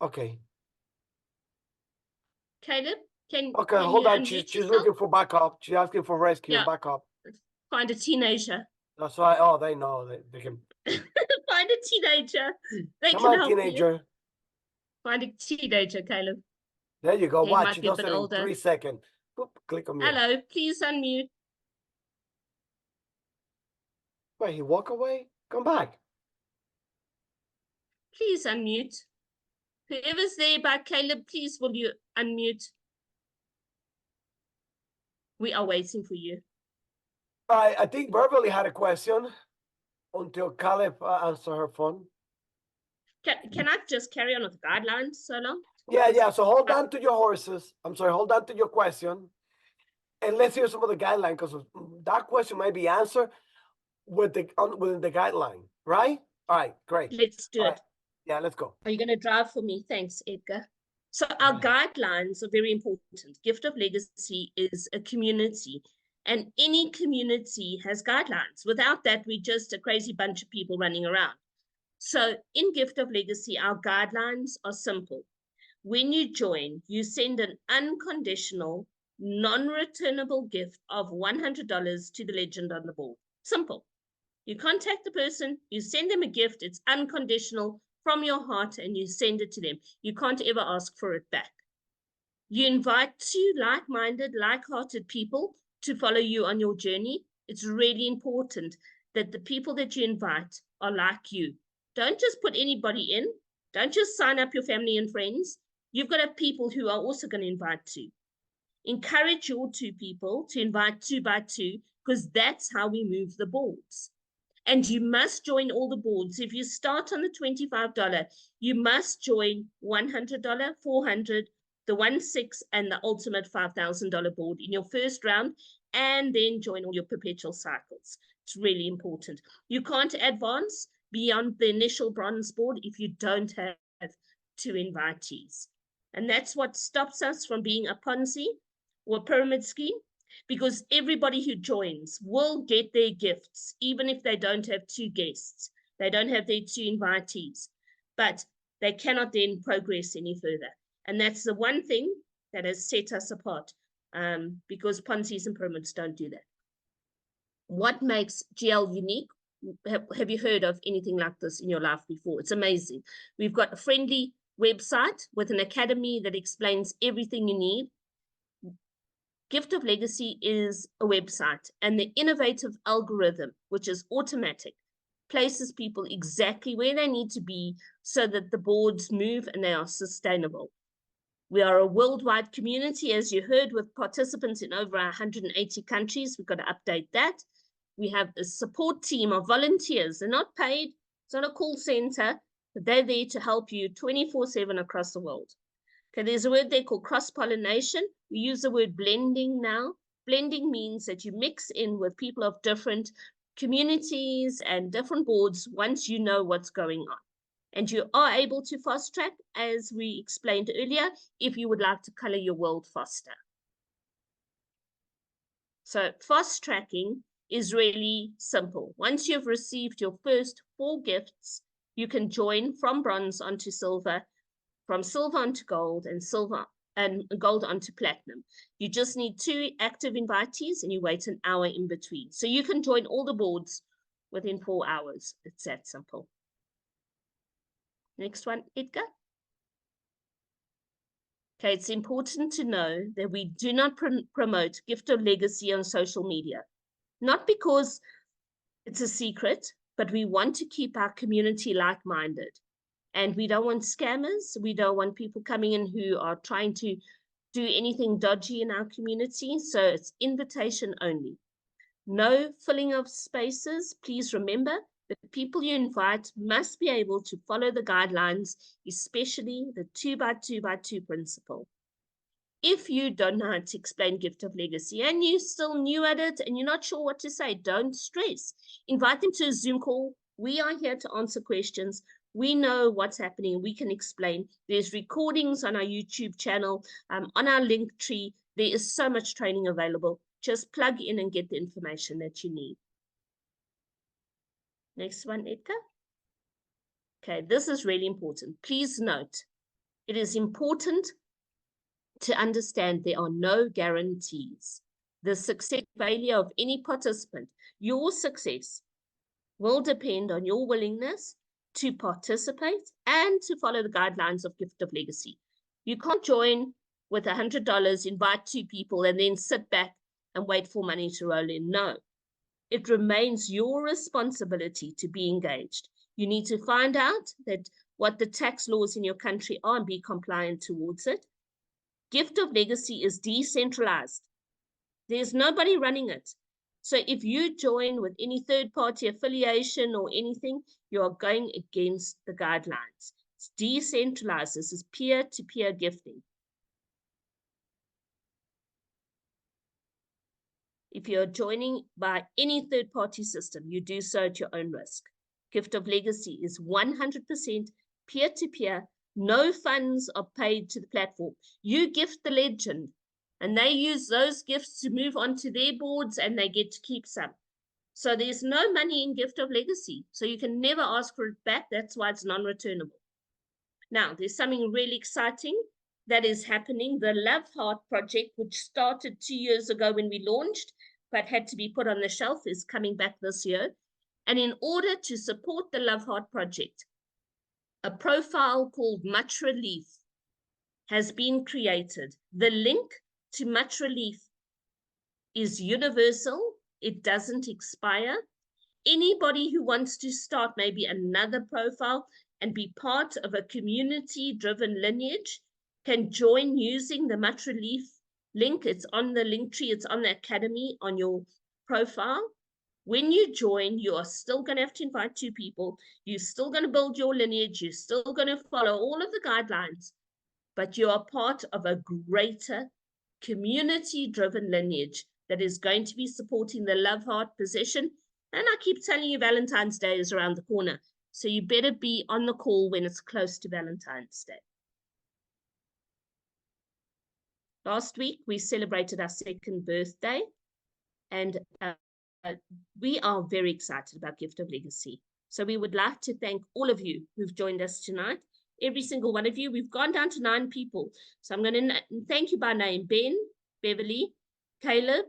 okay. Caleb, Okay, can hold you on. unmute She's yourself? looking for backup. She's asking for rescue and Yeah. backup. Find a teenager. That's why. Oh, they know they can. Find a teenager. They Come can on, help you. teenager. Find a teenager, Caleb. There you go. They Watch. might She be a does bit it in older. 3 seconds. Boop, click on mute. Hello, please unmute. Wait, he walk away? Come back. Please unmute. Whoever's there by Caleb, please will you unmute? We are waiting for you. I think Beverly had a question until Caleb answered her phone. Can I just carry on with the guidelines so long? Yeah. So hold on to your horses. I'm sorry. Hold on to your question. And let's hear some of the guideline because that question might be answered within the guideline, right? All right, great. Let's do All it. right. Yeah, let's go. Are you going to drive for me? Thanks, Edgar. So our guidelines are very important. Gift of Legacy is a community, and any community has guidelines. Without that, we're just a crazy bunch of people running around. So in Gift of Legacy, our guidelines are simple. When you join, you send an unconditional, non-returnable gift of $100 to the legend on the board. Simple. You contact the person, you send them a gift, it's unconditional from your heart, and you send it to them. You can't ever ask for it back. You invite 2 like-minded, like-hearted people to follow you on your journey. It's really important that the people that you invite are like you. Don't just put anybody in. Don't just sign up your family and friends. You've got to have people who are also going to invite too. Encourage your 2 people to invite 2 by 2, because that's how we move the boards. And you must join all the boards. If you start on the $25, you must join $100, $400, the 1/6, and the ultimate $5,000 board in your first round, and then join all your perpetual cycles. It's really important. You can't advance beyond the initial bronze board if you don't have 2 invitees. And that's what stops us from being a Ponzi or a pyramid scheme, because everybody who joins will get their gifts, even if they don't have 2 guests. They don't have their 2 invitees, but they cannot then progress any further. And that's the one thing that has set us apart, because Ponzi's and pyramids don't do that. What makes GL unique? Have you heard of anything like this in your life before? It's amazing. We've got a friendly website with an academy that explains everything you need. Gift of Legacy is a website, and the innovative algorithm, which is automatic, places people exactly where they need to be so that the boards move and they are sustainable. We are a worldwide community, as you heard, with participants in over 180 countries. We've got to update that. We have a support team of volunteers. They're not paid. It's not a call center, but they're there to help you 24/7 across the world. Okay, there's a word there called cross-pollination. We use the word blending now. Blending means that you mix in with people of different communities and different boards once you know what's going on. And you are able to fast track, as we explained earlier, if you would like to color your world faster. So fast tracking is really simple. Once you've received your first 4 gifts, you can join from bronze onto silver, from silver onto gold, and silver and gold onto platinum. You just need 2 active invitees and you wait an hour in between. So you can join all the boards within 4 hours. It's that simple. Next one, Edgar. Okay, it's important to know that we do not promote Gift of Legacy on social media. Not because it's a secret, but we want to keep our community like-minded. And we don't want scammers. We don't want people coming in who are trying to do anything dodgy in our community. So it's invitation only. No filling of spaces. Please remember, the people you invite must be able to follow the guidelines, especially the 2x2x2 principle. If you don't know how to explain Gift of Legacy and you're still new at it and you're not sure what to say, don't stress. Invite them to a Zoom call. We are here to answer questions. We know what's happening. We can explain. There's recordings on our YouTube channel, on our link tree. There is so much training available. Just plug in and get the information that you need. Next one, Edgar. Okay, this is really important. Please note, it is important to understand there are no guarantees. The success failure of any participant, your success, will depend on your willingness to participate and to follow the guidelines of Gift of Legacy. You can't join with $100, invite 2 people, and then sit back and wait for money to roll in. No. It remains your responsibility to be engaged. You need to find out that what the tax laws in your country are and be compliant towards it. Gift of Legacy is decentralized. There's nobody running it. So if you join with any third-party affiliation or anything, you are going against the guidelines. It's decentralized. This is peer-to-peer gifting. If you're joining by any third-party system, you do so at your own risk. Gift of Legacy is 100% peer-to-peer. No funds are paid to the platform. You gift the legend, and they use those gifts to move on to their boards, and they get to keep some. So there's no money in Gift of Legacy. So you can never ask for it back. That's why it's non-returnable. Now, there's something really exciting that is happening. The Love Heart project, which started 2 years ago when we launched, but had to be put on the shelf, is coming back this year. And in order to support the Love Heart project, a profile called Much Relief has been created. The link to Much Relief is universal. It doesn't expire. Anybody who wants to start maybe another profile and be part of a community-driven lineage can join using the Much Relief link. It's on the link tree. It's on the academy on your profile. When you join, you are still going to have to invite 2 people. You're still going to build your lineage. You're still going to follow all of the guidelines, but you are part of a greater community-driven lineage that is going to be supporting the Love Heart position. And I keep telling you, Valentine's Day is around the corner. So you better be on the call when it's close to Valentine's Day. Last week, we celebrated our 2nd birthday, and we are very excited about Gift of Legacy. So we would like to thank all of you who've joined us tonight. Every single one of you. We've gone down to 9 people. So I'm going to thank you by name. Ben, Beverly, Caleb,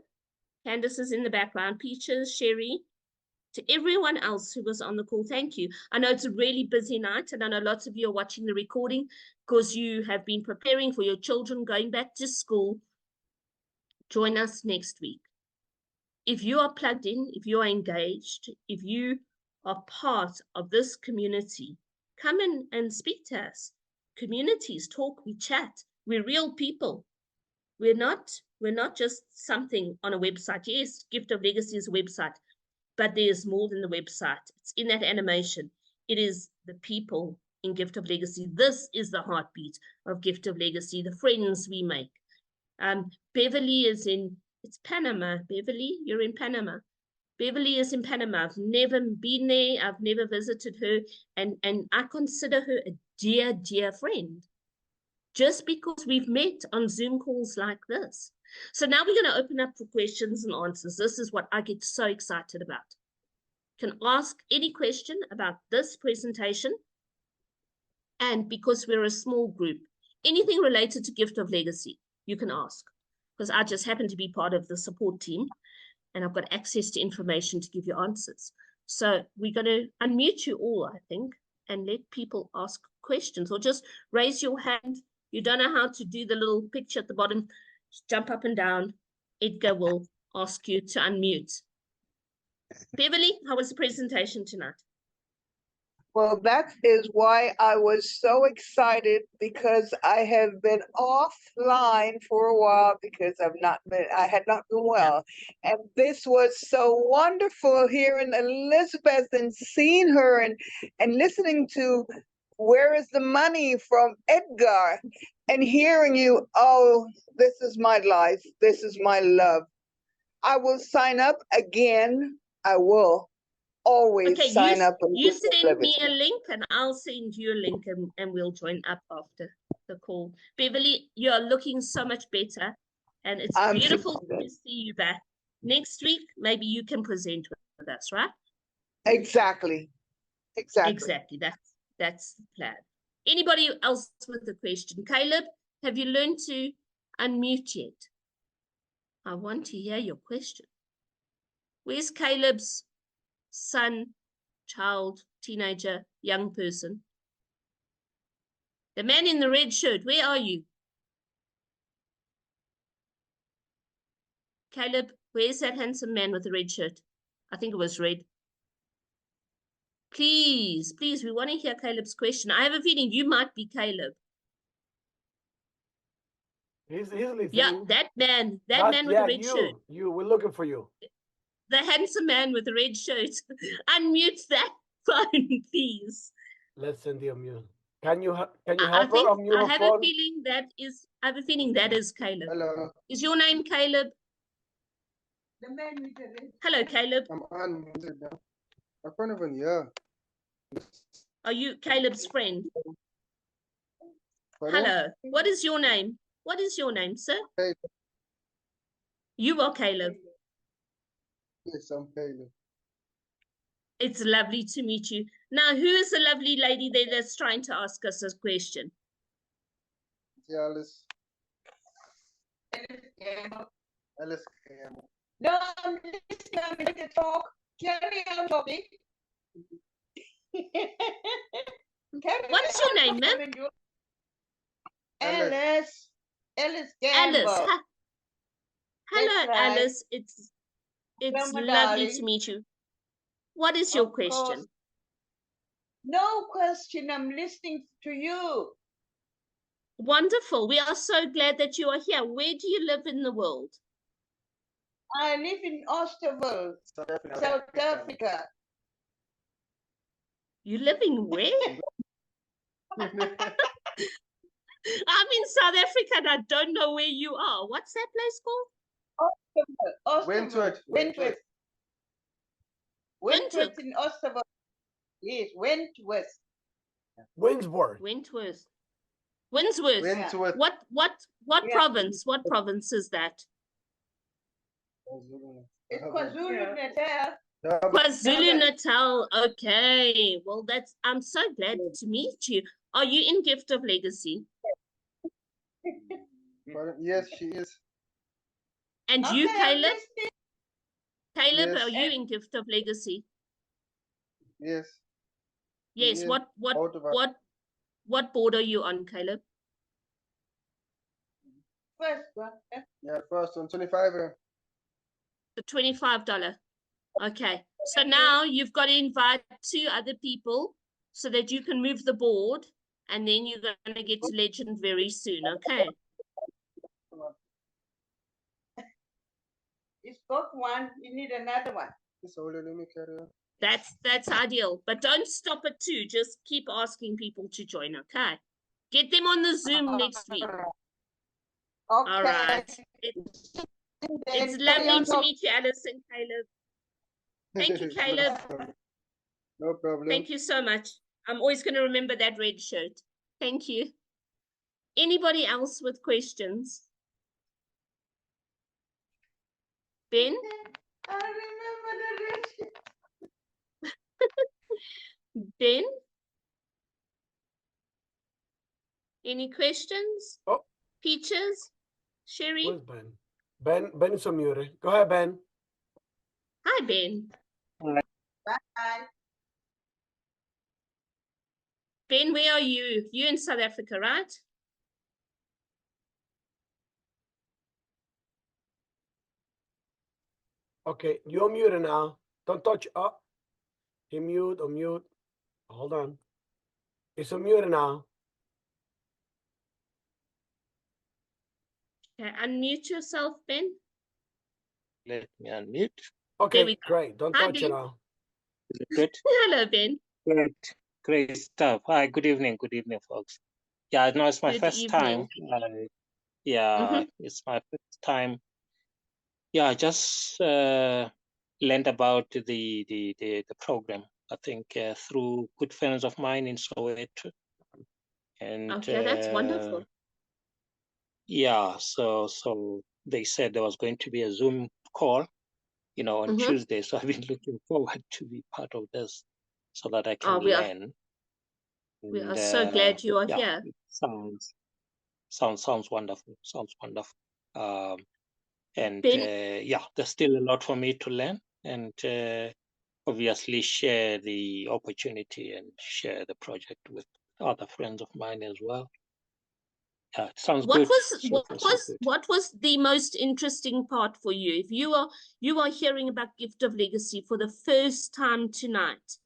Candace is in the background, Peaches, Sherry. To everyone else who was on the call, thank you. I know it's a really busy night, and I know lots of you are watching the recording because you have been preparing for your children going back to school. Join us next week. If you are plugged in, if you are engaged, if you are part of this community, come in and speak to us. Communities talk, we chat. We're real people. We're not just something on a website. Yes, Gift of Legacy is a website, but there's more than the website. It's in that animation. It is the people in Gift of Legacy. This is the heartbeat of Gift of Legacy, the friends we make. Beverly is in, it's Panama. Beverly, you're in Panama. Beverly is in Panama. I've never been there. I've never visited her. And I consider her a dear, dear friend, just because we've met on Zoom calls like this. So now we're going to open up for questions and answers. This is what I get so excited about. You can ask any question about this presentation. And because we're a small group, anything related to Gift of Legacy, you can ask. Because I just happen to be part of the support team, and I've got access to information to give you answers. So we're going to unmute you all, I think, and let people ask questions, or just raise your hand. You don't know how to do the little picture at the bottom, just jump up and down. Edgar will ask you to unmute. Beverly, how was the presentation tonight? Well, that is why I was so excited, because I have been offline for a while because I had not been well. And this was so wonderful hearing Elizabeth and seeing her and listening to Where is the Money from Edgar and hearing you. Oh, this is my life. This is my love. I will sign up again. I will always sign up. You send me a link and I'll send you a link, and we'll join up after the call. Beverly, you're looking so much better, and it's beautiful to see you back. Next week, maybe you can present with us, right? Exactly. That's the plan. Anybody else with a question? Caleb, have you learned to unmute yet? I want to hear your question. Where's Caleb's son, child, teenager, young person? The man in the red shirt, where are you? Caleb, where's that handsome man with the red shirt? I think it was red. Please, we want to hear Caleb's question. I have a feeling you might be Caleb. He's listening. Yeah, that man with the red shirt. We're looking for you. The handsome man with the red shirt. Unmute that phone, please. Let's send the unmute. Can you help her unmute her I have phone? I have a feeling that is Caleb. Hello. Is your name Caleb? The man with the red. Hello, Caleb. I'm unmuted now. I can't even hear. Are you Caleb's friend? Pardon? Hello. What is your name? What is your name, sir? Caleb. You are Caleb. Yes, I'm Caleb. It's lovely to meet you. Now, who is the lovely lady there that's trying to ask us a question? Alice. Alice Campbell. No, I'm listening to talk. Carry on talking. What's your name, ma'am? Alice. Alice Campbell. Alice. Hello, Right. Alice. It's Hello, lovely darling. to meet you. What is your Of question? course. No question. I'm listening to you. Wonderful. We are so glad that you are here. Where do you live in the world? I live in Oosterwolde, South Africa. You live in where? I'm in South Africa and I don't know where you are. What's that place called? Oosterwolde. Wentworth. Wentworth in Oosterwolde. Yes, Wentworth. Windsworth. Wentworth. Windsworth. Windsworth. What Yeah. province? What province is that? It's KwaZulu Natal. KwaZulu Natal. Okay. Well, I'm so glad to meet you. Are you in Gift of Legacy? Yes, she is. And you, Okay, I'm Caleb? listening. Caleb, Yes. are you in Gift of Legacy? Yes. Yes. is. What Both of us. what board are you on, Caleb? First one. Yeah, first on 25. The $25. Okay. So now you've got to invite 2 other people so that you can move the board, and then you're going to get to legend very soon. Okay. You spoke one, you need another one. So let me carry on. That's ideal. But don't stop at 2. Just keep asking people to join. Okay. Get them on the Zoom next week. Okay. All right. It's Then carry lovely on to meet you, Alice and Caleb. Thank you, Caleb. No problem. Thank you so much. I'm always going to remember that red shirt. Thank you. Anybody else with questions? Ben? I remember the rest. Ben? Any questions? Oh. Peaches? Sherry? Where's Ben? Ben is unmuted. Go ahead, Ben. Hi, Ben. Bye. Ben, where are you? You're in South Africa, right? Okay, you're muted now. Don't touch up. He mute or mute. Hold on. It's unmuted now. Okay, unmute yourself, Ben. Let me unmute. Okay, we go. great. Don't Hi, touch it Ben. now. Is it good? Hello, Ben. Great stuff. Hi, good evening, folks. Yeah, no, it's my Good first evening. time. Yeah, it's my first time. Yeah, I just learned about the program. I think through good friends of mine in Soweto. And Okay, that's wonderful. yeah, so they said there was going to be a Zoom call, on Tuesday. So I've been looking forward to be part of this so that I can learn. We are so glad you are yeah, here. it sounds wonderful. Sounds wonderful. And Ben, yeah, there's still a lot for me to learn, and obviously share the opportunity and share the project with other friends of mine as well. Yeah, it sounds what good. was what was the most interesting part for you? If you are hearing about Gift of Legacy for the first time tonight,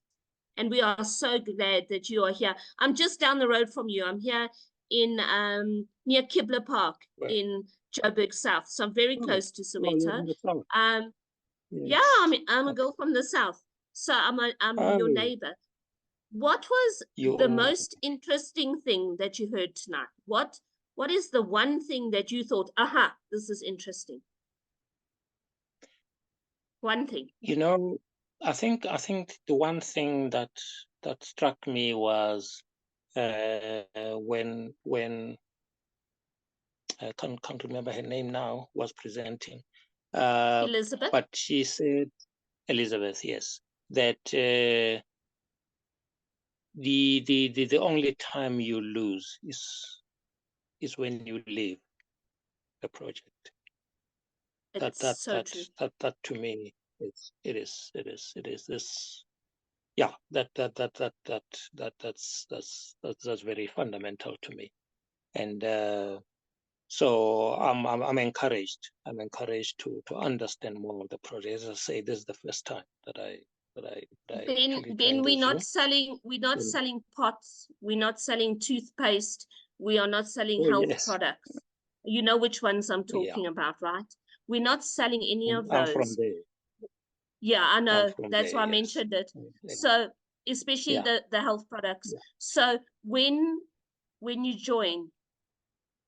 and we are so glad that you are here. I'm just down the road from you. I'm here in near Kibler Park in Joburg South, so I'm very close to Soweto. Yes. Yeah, I'm a girl from the south, so I'm your neighbor. What was the most interesting thing that you heard tonight? What is the one thing that you thought, aha, this is interesting? One thing. I think the one thing that struck me was when I can't remember her name now, was presenting. Elizabeth. But she said, Elizabeth, yes, that the only time you lose is when you leave the project. It's so true. That to me it is this. Yeah, that's very fundamental to me, and so I'm encouraged. I'm encouraged to understand more of the project. As I say, this is the first time that I Ben, we're not selling pots. We're not selling toothpaste. We are not selling health products. You know which ones I'm talking about, right? We're not selling any of those. I'm from there. Yeah, I know. That's why I mentioned it. So especially the health products. Yeah. So when you join,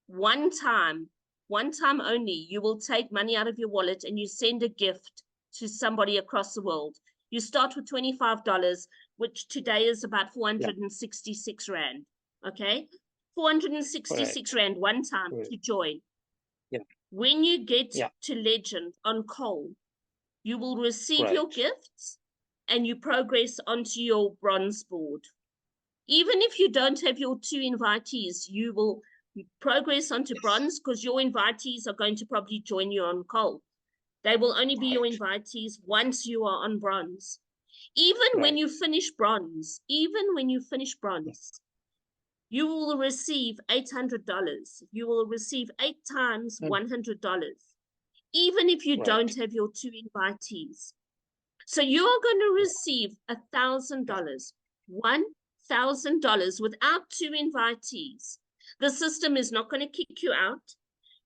one time only, you will take money out of your wallet and you send a gift to somebody across the world. You start with $25, which today is about 466 Rand. Okay? 466 Rand one time Correct. to join. Yeah. When you get Yeah. to Legend on coal, you will receive your Right. gifts and you progress onto your bronze board. Even if you don't have your 2 invitees, you will progress onto bronze because your invitees are going to probably join you on coal. They will only be your Right. invitees once you are on bronze. Even when Right. you finish bronze, you will receive $800. You will receive 8 times $100, even if you Right. don't have your 2 invitees. So you are going to receive $1,000, $1,000 without 2 invitees. The system is not going to kick you out.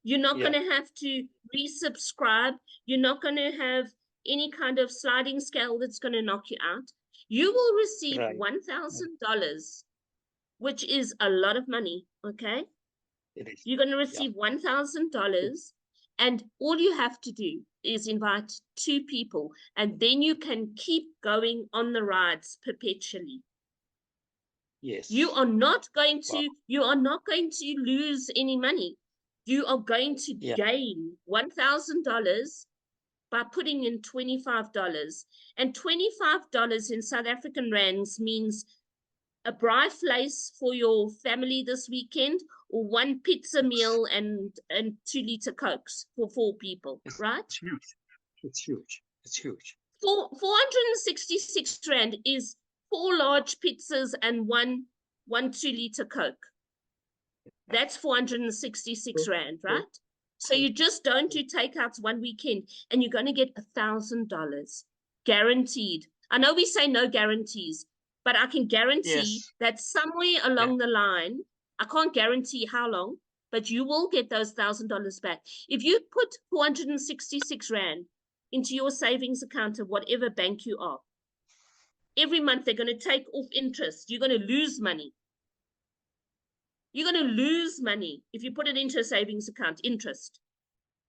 You're not Yeah. going to have to resubscribe. You're not going to have any kind of sliding scale that's going to knock you out. You will receive Right. $1,000, which is a lot of money, okay? It is. You're going to receive $1,000, and all you have to do is invite 2 people, and then you can keep going on the rides perpetually. Yes. You are not going Wow. to lose any money. You are going to Yeah. gain $1,000 by putting in $25. And $25 in South African rands means a braai vleis for your family this weekend, or 1 pizza meal and 2-liter Cokes for 4 people, right? It's huge. It's huge. It's huge. 466 Rand is 4 large pizzas and one 2-liter Coke. That's 466 Rand, right? So you just don't do takeouts one weekend and you're going to get $1,000 guaranteed. I know we say no guarantees, but I can guarantee Yes. that somewhere along the line, I can't guarantee how long, but you will get those $1,000 back. If you put 466 Rand into your savings account of whatever bank you are, every month they're going to take off interest. You're going to lose money. You're going to lose money if you put it into a savings account, interest.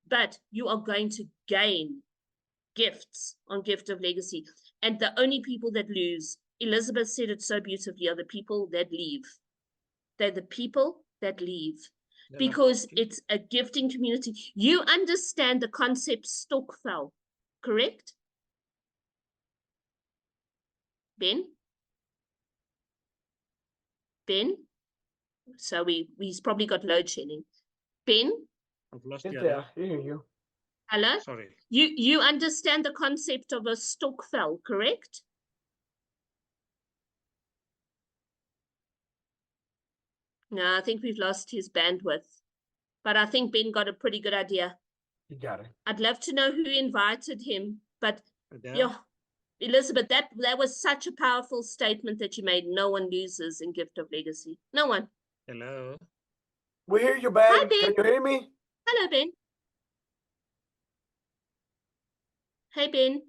But you are going to gain gifts on Gift of Legacy. And the only people that lose, Elizabeth said it so beautifully, are the people that leave. They're the people that leave. Because it's a gifting community. You understand the concept stokvel, correct? Ben? Ben? So he's probably got load shedding. Ben? I've lost It's you. there. I hear you. Hello? Sorry. You understand the concept of a stokvel, correct? No, I think we've lost his bandwidth. But I think Ben got a pretty good idea. You got it. I'd love to know who invited him. But Adele? yeah, Elizabeth, that was such a powerful statement that you made. No one loses in Gift of Legacy. No one. Hello. We hear you, Ben. Hi, Ben. Can you hear me? Hello, Ben. Hey, Ben.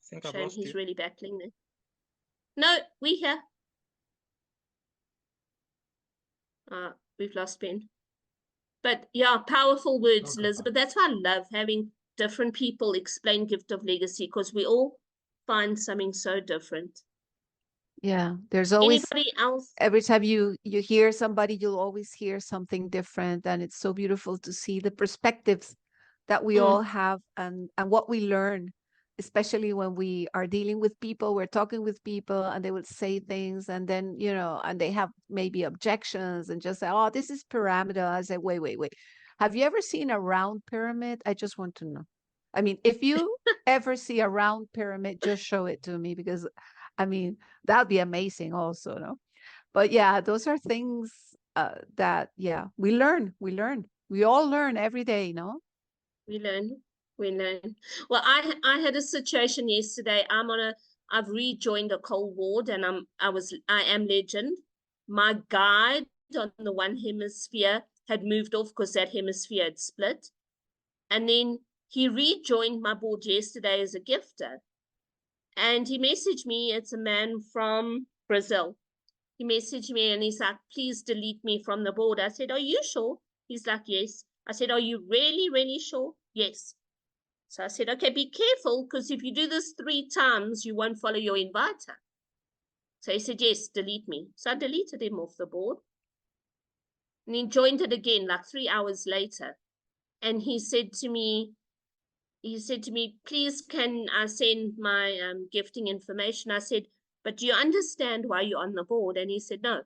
I think I've Shame lost he's you. really battling there. No, we here. We've lost Ben. But yeah, powerful words, Okay. Elizabeth. That's why I love having different people explain Gift of Legacy, because we all find something so different. Yeah, there's always, Anybody else? every time you hear somebody, you'll always hear something different, and it's so beautiful to see the perspectives that we all have and what we learn, especially when we are dealing with people, we're talking with people, and they will say things, and then and they have maybe objections and just say, oh, this is pyramidal. I say, wait, have you ever seen a round pyramid? I just want to know. I mean, if you ever see a round pyramid, just show it to me, because I mean, that'd be amazing also, no? But yeah, those are things that, yeah, we learn. We all learn every day, no? We learn. Well, I had a situation yesterday. I've rejoined a cold ward, and I am Legend. My guide on the one hemisphere had moved off because that hemisphere had split. And then he rejoined my board yesterday as a gifter. And he messaged me. It's a man from Brazil. He messaged me and he's like, please delete me from the board. I said, are you sure? He's like, yes. I said, are you really, really sure? Yes. So I said, okay, be careful, because if you do this 3 times, you won't follow your inviter. So he said, yes, delete me. So I deleted him off the board. And he joined it again like 3 hours later. And he said to me, please, can I send my gifting information? I said, but do you understand why you're on the board? And he said, no.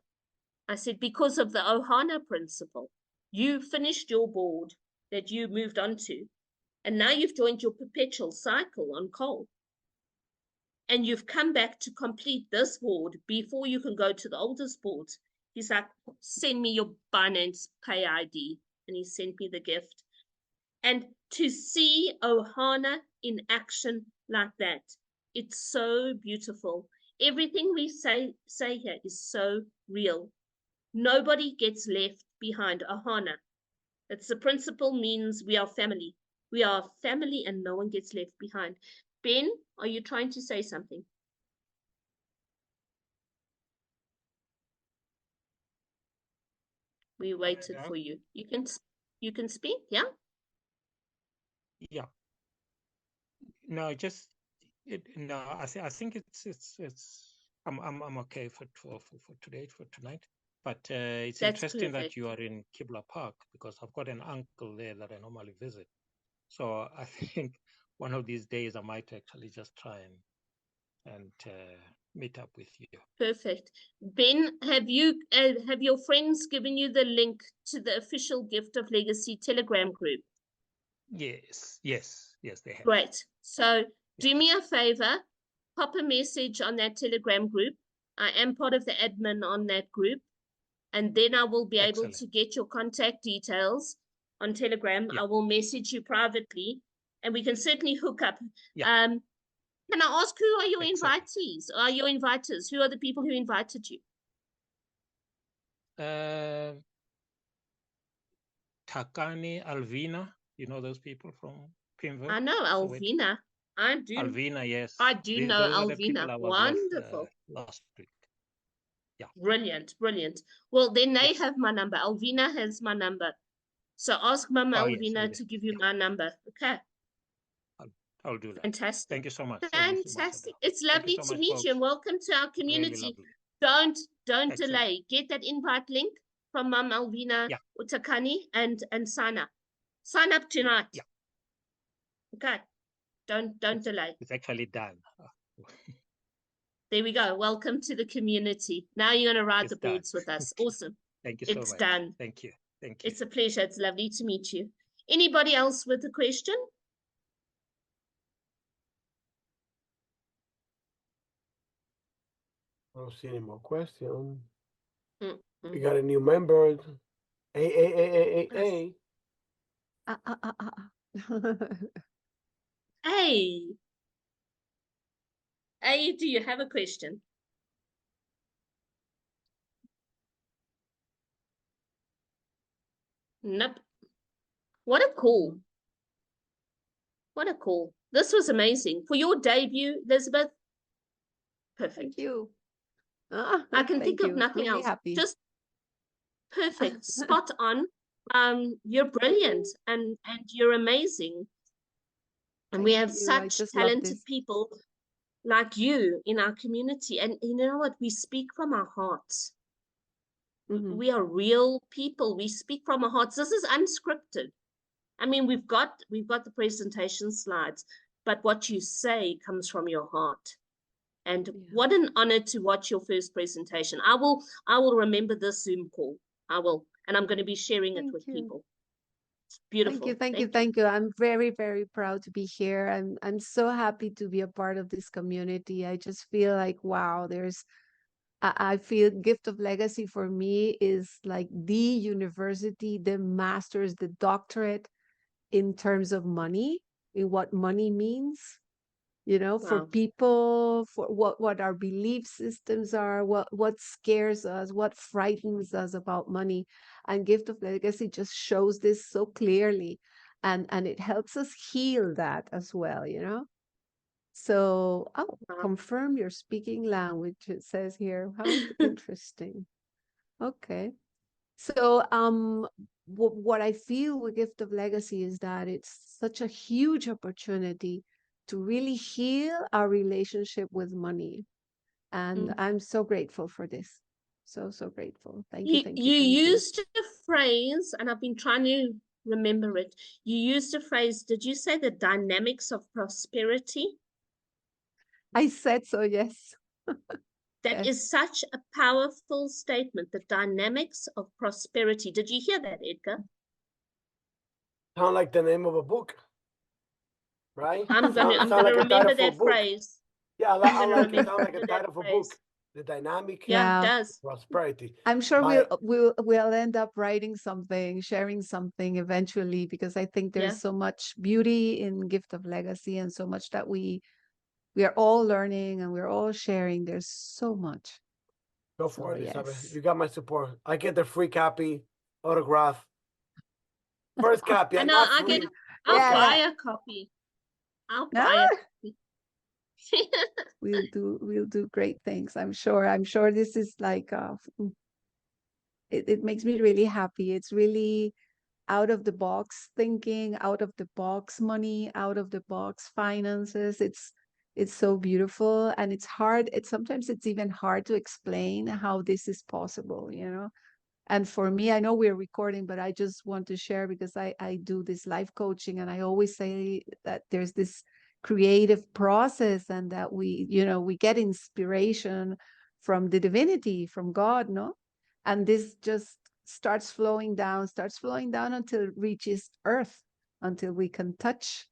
I said, because of the Ohana principle. You finished your board that you moved on to, and now you've joined your perpetual cycle on coal. And you've come back to complete this board before you can go to the oldest boards. He's like, send me your Binance Pay ID. And he sent me the gift. And to see Ohana in action like that, it's so beautiful. Everything we say here is so real. Nobody gets left behind. Ohana. It's the principle, means we are family. We are family and no one gets left behind. Ben, are you trying to say something? We waited for you. You can speak, yeah? Yeah. No, just no. I think it's I'm okay for today, for tonight. But it's That's interesting perfect. that you are in Kibla Park, because I've got an uncle there that I normally visit. So I think one of these days I might actually just try and meet up with you. Perfect. Ben, have your friends given you the link to the official Gift of Legacy Telegram group? Yes, they have. Great. So do me a favor, pop a message on that Telegram group. I am part of the admin on that group, and then I will be able to get your contact details on Telegram. Yeah. I will message you privately, and we can certainly hook up. Yeah. Can I ask, who are your invitees? Are your inviters? Who are the people who invited you? Takani, Alvina, you know those people from Pimville? I know Alvina. I do. Alvina, yes. I do know those are the people Alvina. I was Wonderful. with, last week. Yeah. Brilliant, brilliant. Well, then they have my number. Alvina has my number. So ask Mama Alvina to give you my number. Okay. I'll do that. Fantastic. Thank you so much. Fantastic. It's lovely to meet you and welcome to our community. Really Don't delay. Get that invite link from Mama Alvina Utakani and sign up. Sign up tonight. Yeah. Okay. Don't delay. It's actually done. There we go. Welcome to the community. Now you're going to ride the boards with us. Awesome. Thank you so much. It's done. Thank you. It's a pleasure. It's lovely to meet you. Anybody else with a question? I don't see any more questions. Mm-hmm. We got a new member. Hey. Hey, do you have a question? Nope. What a call. What a call. This was amazing. For your debut, Elizabeth, perfect. Thank you. I can think of nothing really else. Happy. Just perfect. Spot on. You're brilliant and you're amazing. And we have such talented people like you in our community. And you know what? We speak from our hearts. Mm-hmm. We are real people. We speak from our hearts. This is unscripted. I mean, we've got the presentation slides, but what you say comes from your heart. And what an honor to watch your first presentation. I will remember this Zoom call. I will, and I'm going to be sharing it with people. It's beautiful. Thank you. I'm very, very proud to be here. I'm so happy to be a part of this community. I just feel like, wow, I feel Gift of Legacy for me is like the university, the master's, the doctorate in terms of money, in what money means, you know, for people, for what our belief systems are, what scares us, what frightens us about money. And Gift of Legacy just shows this so clearly, and it helps us heal that as well, you know. So confirm your speaking language, it says here. How interesting. Okay. So what I feel with Gift of Legacy is that it's such a huge opportunity to really heal our relationship with money And Mm. I'm so grateful for this. So, so grateful. Thank You you, thank you, thank you. used a phrase, and I've been trying to remember it. You used a phrase, did you say the dynamics of prosperity? I said so, yes. That Yes. is such a powerful statement, the dynamics of prosperity. Did you hear that, Edgar? Sound like the name of a book, right? I'm gonna Sound like a remember title for a that book. phrase. Yeah, I I'm gonna like it. Sound remember like a that title for a phrase. book. The dynamic Yeah, Yeah. it does. prosperity. I'm sure By- we'll end up writing something, sharing something eventually, because I think there's Yeah. so much beauty in Gift of Legacy and so much that we are all learning and we're all sharing. There's so much. Go for So, it, Isabel. yes. You got my support. I get the free copy, autograph. First copy, And not I'll free. I'll Yeah, buy yeah. a copy. I'll Ah, buy a copy. we'll do great things. I'm sure this is like it makes me really happy. It's really out of the box thinking, out of the box money, out of the box finances. It's so beautiful, and it's hard. Sometimes it's even hard to explain how this is possible, you know. And for me, I know we're recording, but I just want to share because I do this life coaching, and I always say that there's this creative process, and that we, you know, we get inspiration from the divinity, from God, no? And this just starts flowing down until it reaches earth, until we can touch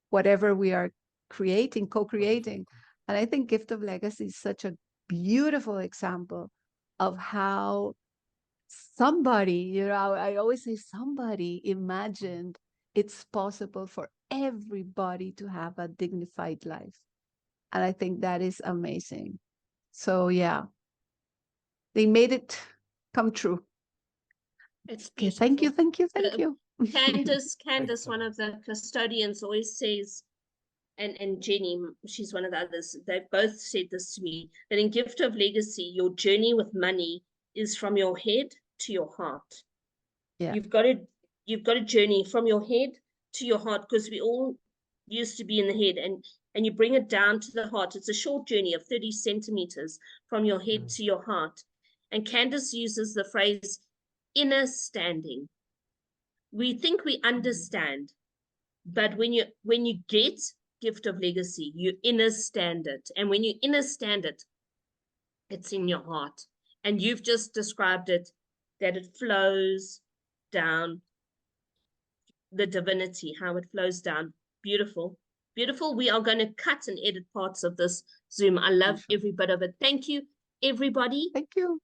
whatever we are creating, co-creating. And I think Gift of Legacy is such a beautiful example of how somebody, you know, I always say somebody imagined it's possible for everybody to have a dignified life. And I think that is amazing. So yeah, they made it come true. It's Okay, thank you, beautiful. thank you, thank you. Candace, so one of the custodians, always says, and Jenny, she's one of the others, they've both said this to me, that in Gift of Legacy, your journey with money is from your head to your heart. Yeah. You've got to journey from your head to your heart, because we all used to be in the head, and you bring it down to the heart. It's a short journey of 30 centimeters from your head to your heart. And Candace uses the phrase inner standing. We think we understand, but when you get Gift of Legacy, you understand it. And when you understand it, it's in your heart. And you've just described it, that it flows down, the divinity, how it flows down. Beautiful. Beautiful. We are going to cut and edit parts of this Zoom. I love every bit of it. Thank you, everybody. Thank you.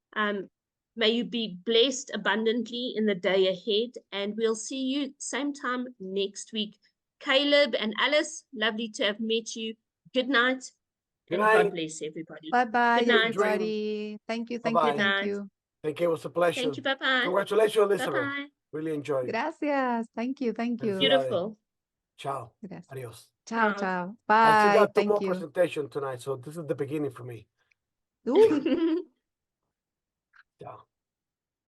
May you be blessed abundantly in the day ahead, and we'll see you same time next week. Caleb and Alice, lovely to have met you. Good night. Good and night. God bless everybody. Bye-bye, Good night. everybody. Thank you, thank Bye-bye. you, thank Good you. Thank you. It was a pleasure. Thank you. Bye-bye. Congratulations, Elizabeth. Bye-bye. Really enjoyed it. Gracias. Thank you, thank you. Beautiful. Ciao. Gracias. Adios. Ciao, Ciao. ciao. I still Bye. got two Thank more you. presentations tonight, so this is the beginning for me. Ooh.